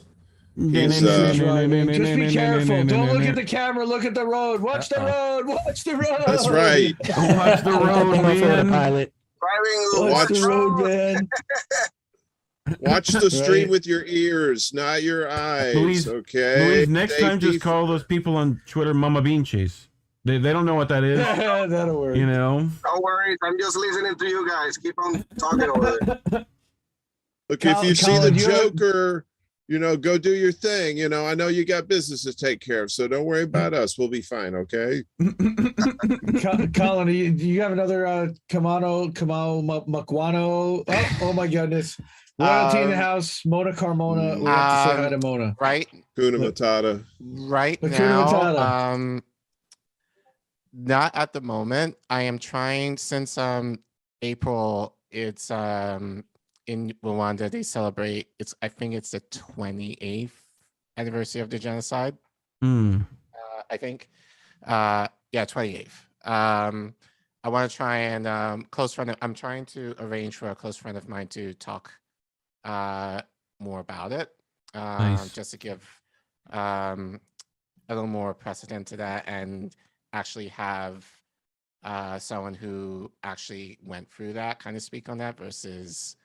He's driving. Just be careful. Don't look at the camera. Look at the road. Watch the road. Watch the road. That's right. Watch the road, man. Pilot. Watch the road, man. Watch the stream with your ears, not your eyes. Louise, okay. Louise, next time, just call those people on Twitter Mama Bean Chase. They don't know what that is. Yeah, that'll work. You know. Don't worry. I'm just listening to you guys. Keep on talking over there. Look, if you see the Joker. go do your thing. I know you got business to take care of, so don't worry about us. We'll be fine, okay? Collin, do you have another Kamau Makwano? Oh my goodness. Royalty in the house, Mona Carmona. We have to say hi to Mona. Right. Kuna Matata. Right Hakuna now, Matata. not at the moment. I am trying since April. It's in Rwanda. They celebrate. I think it's the 28th anniversary of the genocide. I think. Yeah, 28th. I want to try and I'm trying to arrange for a close friend of mine to talk more about it. Nice. Just to give a little more precedent to that and actually have someone who actually went through that kind of speak on that versus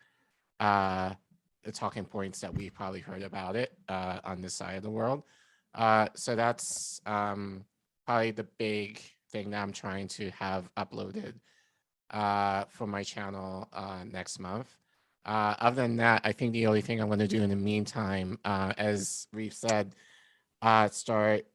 the talking points that we've probably heard about it on this side of the world. So that's probably the big thing that I'm trying to have uploaded for my channel next month. Other than that, I think the only thing I'm going to do in the meantime, as Reef said, start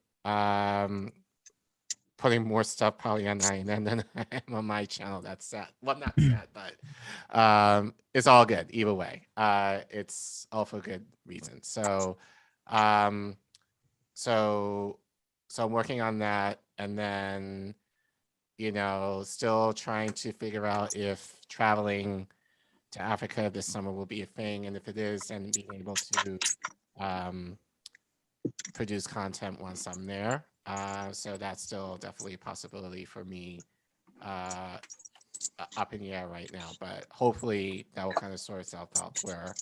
putting more stuff probably on INN than I am on my channel. That's sad. Well, not sad, but it's all good either way. It's all for good reasons. So I'm working on that, and then still trying to figure out if traveling to Africa this summer will be a thing, and if it is, then being able to produce content once I'm there. So that's still definitely a possibility for me up in the air right now, but hopefully that will kind of sort itself out where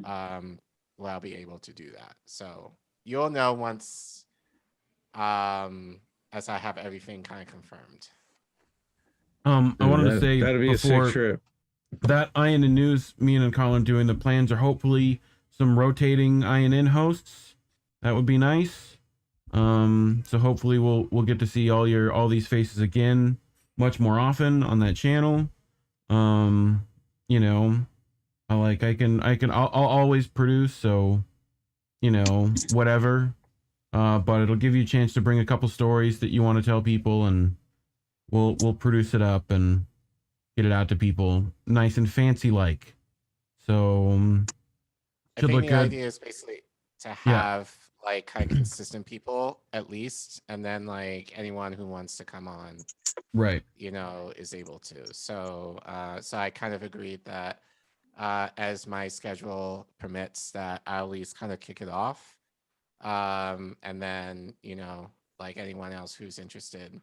I'll be able to do that. So you'll know once as I have everything kind of confirmed. I wanted to say that'd be a before sick trip. that INN News, me and Collin doing the plans are hopefully some rotating INN hosts. That would be nice. So hopefully we'll get to see all these faces again much more often on that channel. I'll always produce, so whatever. But it'll give you a chance to bring a couple stories that you want to tell people, and we'll produce it up and get it out to people nice and fancy like. So I should think look the good. idea is basically to have like kind of consistent people at least, and then like anyone who wants to come on, Right. Is able to. So I kind of agreed that as my schedule permits, that I'll at least kind of kick it off. And then, like anyone else who's interested,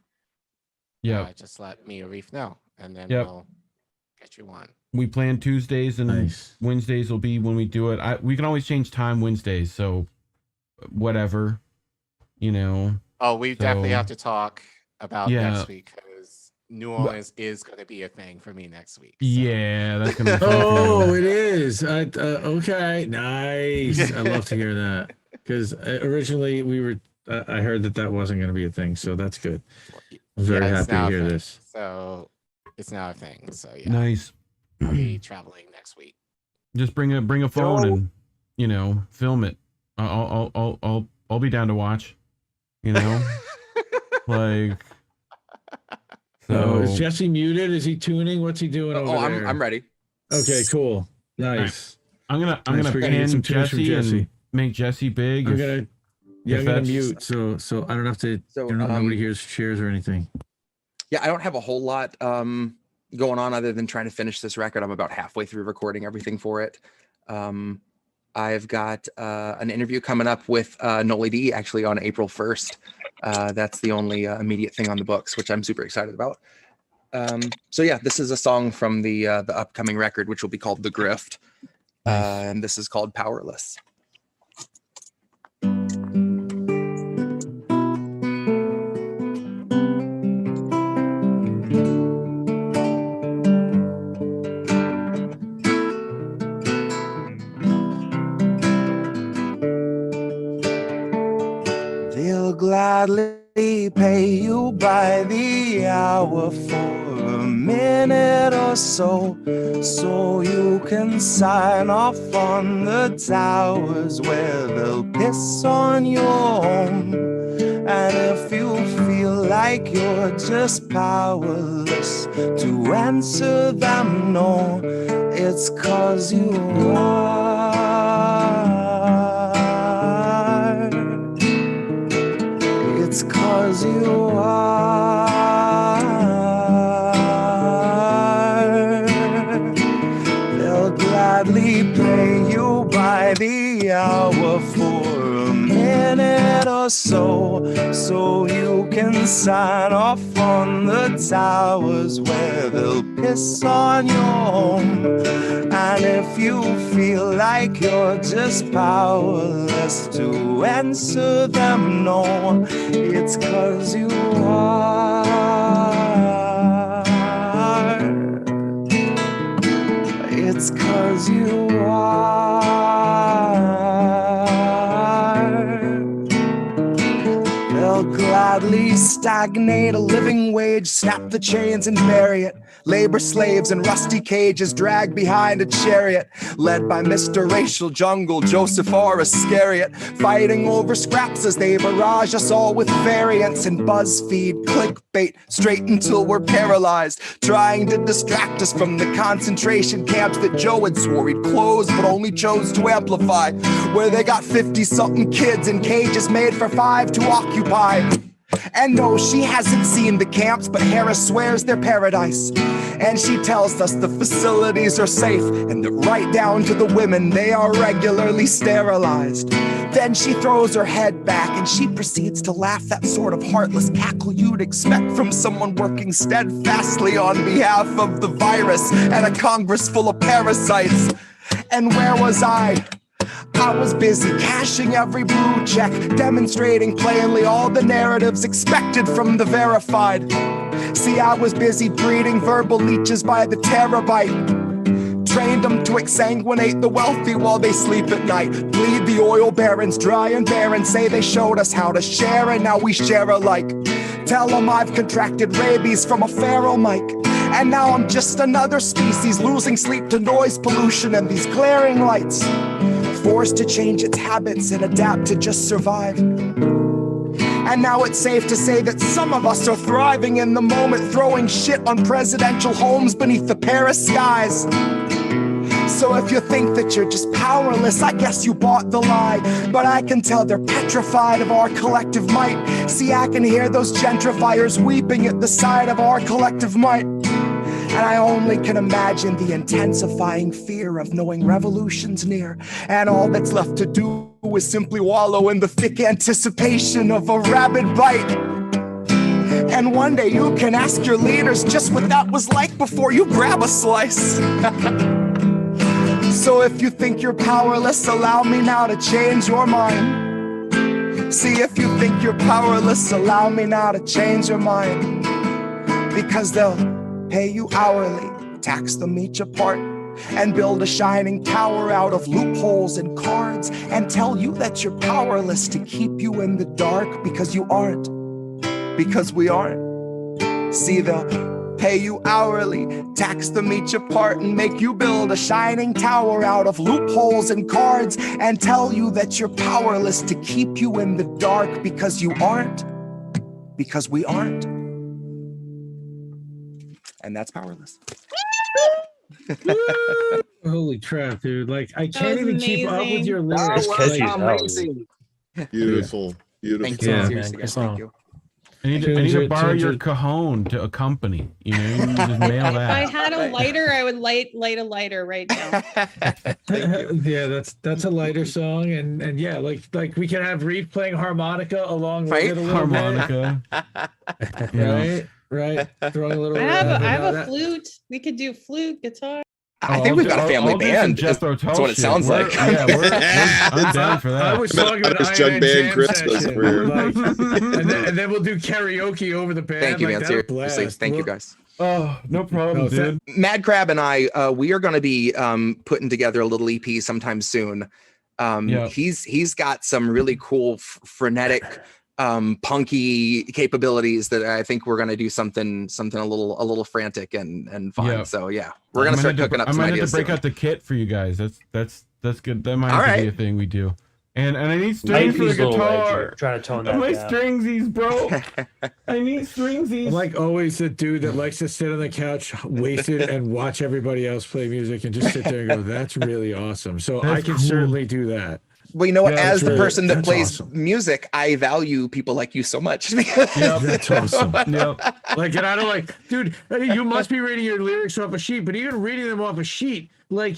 just let me or Reef know, and then we'll get you on. We plan Tuesdays, and Wednesdays will be when we do it. We can always change time Wednesdays, so whatever, Oh, we definitely have to talk about next week, because New Orleans is going to be a thing for me next week. Yeah, that's gonna be fun. Oh, it is. Okay, nice. I love to hear that, because originally I heard that wasn't going to be a thing, so that's good. I'm very happy to hear this. So it's now a thing. So yeah, nice. I'll be traveling next week. Just bring a phone and film it. I'll be down to watch. Like. So is Jesse muted? Is he tuning? What's he doing over there? I'm ready. Okay, cool. Nice. I'm gonna pan Jesse and make Jesse big. I'm gonna mute so I don't have to. Nobody shares or anything. Yeah, I don't have a whole lot going on other than trying to finish this record. I'm about halfway through recording everything for it. I've got an interview coming up with Noli Dee actually on April 1st. That's the only immediate thing on the books, which I'm super excited about. So yeah, this is a song from the upcoming record, which will be called The Grift. And this is called Powerless. They'll gladly pay you by the the hour for a minute or so, so you can sign off on the towers where they'll piss on your home. And if you feel like you're just powerless to answer them, no, it's 'cause you are. It's 'cause you are. They'll gladly pay you by the hour for a minute or so, so you can sign off on the towers where they'll piss on your home. And if you feel like you're just powerless to answer them, no, it's 'cause you are. It's 'cause you are. They'll gladly stagnate a living wage, snap the chains and bury it. Labor slaves in rusty cages dragged behind a chariot, led by Mr. Racial Jungle, Joseph R. Iscariot, fighting over scraps as they barrage us all with variants and BuzzFeed clickbait, straight until we're paralyzed, trying to distract us from the concentration camps that Joe had swore he'd close but only chose to amplify, where they got 50-something kids in cages made for 5 to occupy. And no, she hasn't seen the camps, but Harris swears they're paradise. And she tells us the facilities are safe, and that right down to the women, they are regularly sterilized. Then she throws her head back and she proceeds to laugh, that sort of heartless cackle you'd expect from someone working steadfastly on behalf of the virus and a Congress full of parasites. And where was I? I was busy cashing every blue check, demonstrating plainly all the narratives expected from the verified. See, I was busy breeding verbal leeches by the terabyte. Trained them to exsanguinate the wealthy while they sleep at night. Bleed the oil barons dry and barren, say they showed us how to share and now we share alike. Tell them I've contracted rabies from a feral mic. And now I'm just another species losing sleep to noise pollution and these glaring lights. Forced to change its habits and adapt to just survive. And now it's safe to say that some of us are thriving in the moment, throwing shit on presidential homes beneath the Paris skies. So if you think that you're just powerless, I guess you bought the lie. But I can tell they're petrified of our collective might. See, I can hear those gentrifiers weeping at the sight of our collective might. And I only can imagine the intensifying fear of knowing revolution's near, and all that's left to do is simply wallow in the thick anticipation of a rabid bite. And one day you can ask your leaders just what that was like before you grab a slice. So if you think you're powerless, allow me now to change your mind. See, if you think you're powerless, allow me now to change your mind. Because they'll pay you hourly, tax them each apart, and build a shining tower out of loopholes and cards, and tell you that you're powerless to keep you in the dark because you aren't, because we aren't. See, they'll pay you hourly, tax them each apart, and make you build a shining tower out of loopholes and cards, and tell you that you're powerless to keep you in the dark because you aren't, because we aren't. And that's powerless. Holy crap, dude. Like, I can't even keep up with your That lyrics. was Like, amazing. Beautiful. Beautiful. Thank you. Yeah, Seriously, guys, thank you. I need to borrow your cajon to accompany. You know, you just mail If I that. had a lighter, I would light a lighter right now. yeah, that's a lighter song, and yeah, like we can have Reade playing harmonica along Right? with it a little Harmonica. bit. Right, throwing a little. I have a that- flute. We could do flute, guitar. I think we've got a family band. That's what it sounds like. Yeah, I'm down for that. I was talking about This Iron young Man band jam Chris session, was weird. like, and then we'll do karaoke over the band. Thank you, like, man. that'll Seriously, blast. thank you, We'll- guys. Oh, no problem, No, dude. BigMadCrab and I, we are going to be putting together a little EP sometime soon. Yeah. He's got some really cool frenetic punky capabilities that I think we're gonna do something a little frantic and fun. Yep. So yeah, we're gonna start cooking up I some might have ideas to break soon. out the kit for you guys. That's good. That might All have to be right. a thing we do. And I need strings for the Might be a little guitar. edgy. Trying to tone that My down. stringsies, bro. I need stringsies. I'm like always the dude that likes to sit on the couch wasted and watch everybody else play music and just sit there and go, that's really awesome. So I can certainly do that. Well, you know what? Yeah, As that's the really- person that that's plays awesome. music, I value people like you so much. That's awesome. Yep. Like, and I don't like, dude, you must be reading your lyrics off a sheet, but even reading them off a sheet, like,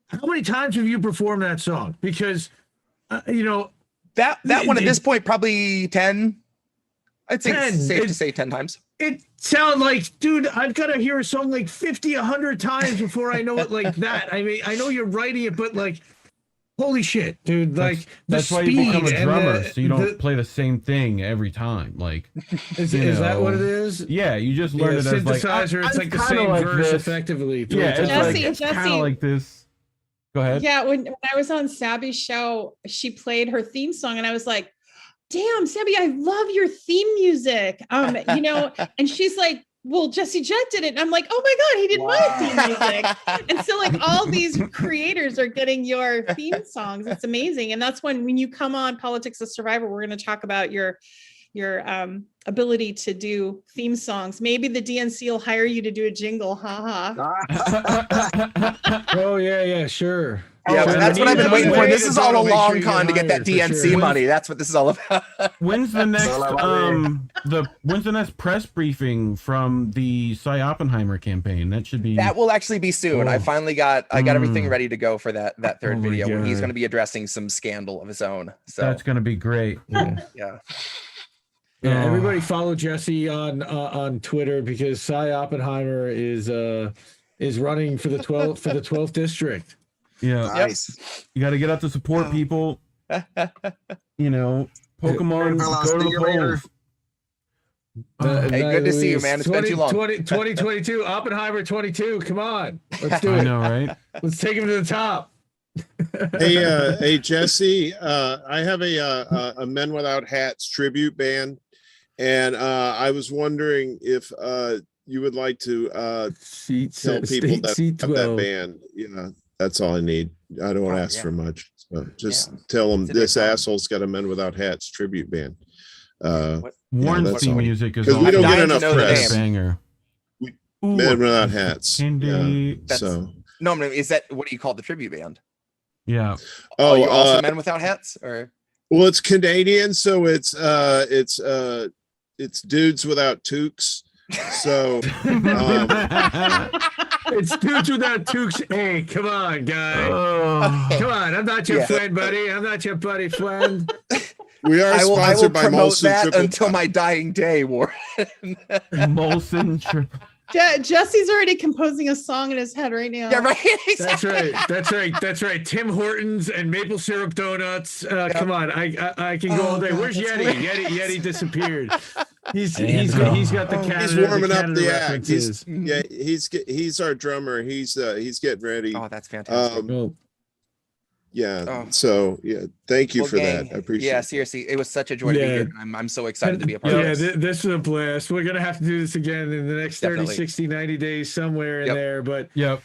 how many times have you performed that song? Because, you know, that one at this point, probably 10. I'd say 10. it's safe to say 10 times. It sounds like, dude, I've got to hear a song like 50, 100 times before I know it like that. I mean, I know you're writing it, but like, holy shit, dude! Like that's why you become a drummer, so you don't play the same thing every time. Like, is you that know. what it is? Yeah, you just learn it as like synthesizer. It's like the kinda same like verse this. effectively. Yeah, it's like Jesse, it's kind Jesse. of like this. Go ahead. Yeah, when I was on Sabby's show, she played her theme song, and I was like, "Damn, Sabby, I love your theme music." You know, and she's like, "Well, Jesse Jett did it." And I'm like, "Oh my God, he did my theme music." And so like all these creators are getting your theme songs. It's amazing. And that's when you come on Politics of Survivor, we're going to talk about your ability to do theme songs. Maybe the DNC will hire you to do a jingle. Oh yeah, sure. Yeah, Oh, that's what I've been waiting for. This is all a long con to get that hired, for DNC sure. money. That's what this is all about. When's the next when's the next press briefing from the Cy Oppenheimer campaign? That should be That will actually be soon. I finally got everything ready to go for that third Oh my video where he's God. going to be addressing some scandal of his own. So that's gonna be great. yeah. Yeah, Oh. everybody follow Jesse on Twitter because Cy Oppenheimer is running for the 12th district. Yeah. Nice. You got to get out to support people. You know, Pokemon, go to the polls. Hey, good to see you, man. It's been too long. 2022, Oppenheimer 22. Come on. Let's do it. I know, right? Let's take him to the top. Hey, Jesse, I have a Men Without Hats tribute band, and I was wondering if you would like to tell people that have that band. You know, that's all I need. I don't want to ask for much. So just tell them this asshole's got a Men Without Hats tribute band. Warren's that's theme all. music is 'Cause we don't awesome. get enough press. Banger. Men Without Hats. Indeed. That's, So no, I mean, is that what do you call the tribute band? Yeah. Oh, you're also Men Without Hats, or well, it's Canadian, so it's dudes without toques. So It's dudes without toques. Hey, come on, guy. Come on. I'm not your friend, buddy. I'm not your buddy friend. we are I will sponsored by promote Molson that Triple. until my dying day, Warren. Molson Triple. Jesse's already composing a song in his head right now. Yeah, right. That's right. That's right. That's right. Tim Hortons and maple syrup donuts. Come on. I can go all day. God, Where's that's Yeti? great. Yeti disappeared. He's got the Canada. He's warming the up Canada the act. references. He's our drummer. He's getting ready. Oh, that's fantastic. So thank you Well, for gang, that. I appreciate Yeah, it. seriously, it was such a joy to be here. I'm so excited to be a part of this. This was a blast. We're gonna have to do this again in the next 30, Definitely. 60, 90 days somewhere in Yep. there. But Yep.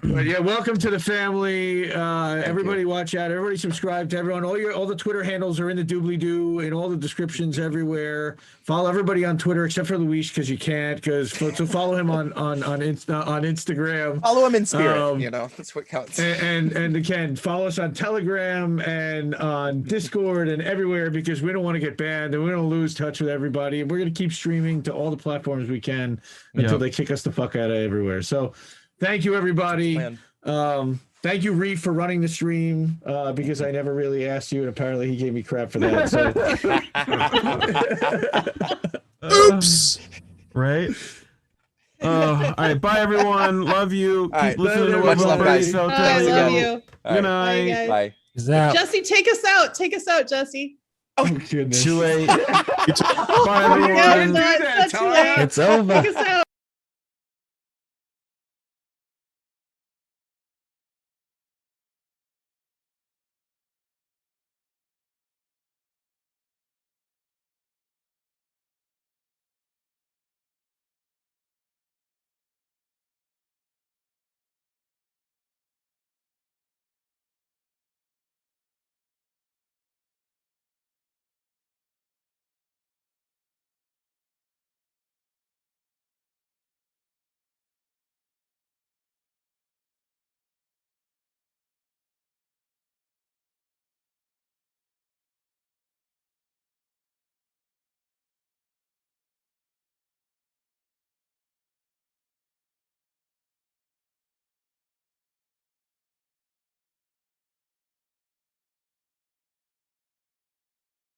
But yeah, welcome to the family. Everybody watch out. Everybody subscribe to everyone. All the Twitter handles are in the doobly-doo, in all the descriptions everywhere. Follow everybody on Twitter except for Luis because you can't. So follow him on Instagram. Follow him in spirit. That's what counts. And again, follow us on Telegram and on Discord and everywhere because we don't want to get banned and we don't lose touch with everybody. And we're gonna keep streaming to all the platforms we can until they kick us the fuck out of everywhere. So. Thank you, everybody. Thank you, Reef, for running the stream because I never really asked you, and apparently he gave me crap for that. So. Oops. Right. All right. Bye, everyone. Love you. All right. Keep listening to Much love, guys. I love you. Good night. Bye. Jesse, take us out. Take us out, Jesse. Oh, goodness. Too late. Oh, Bye, everyone. no, it's not too late. It's over. Take us out.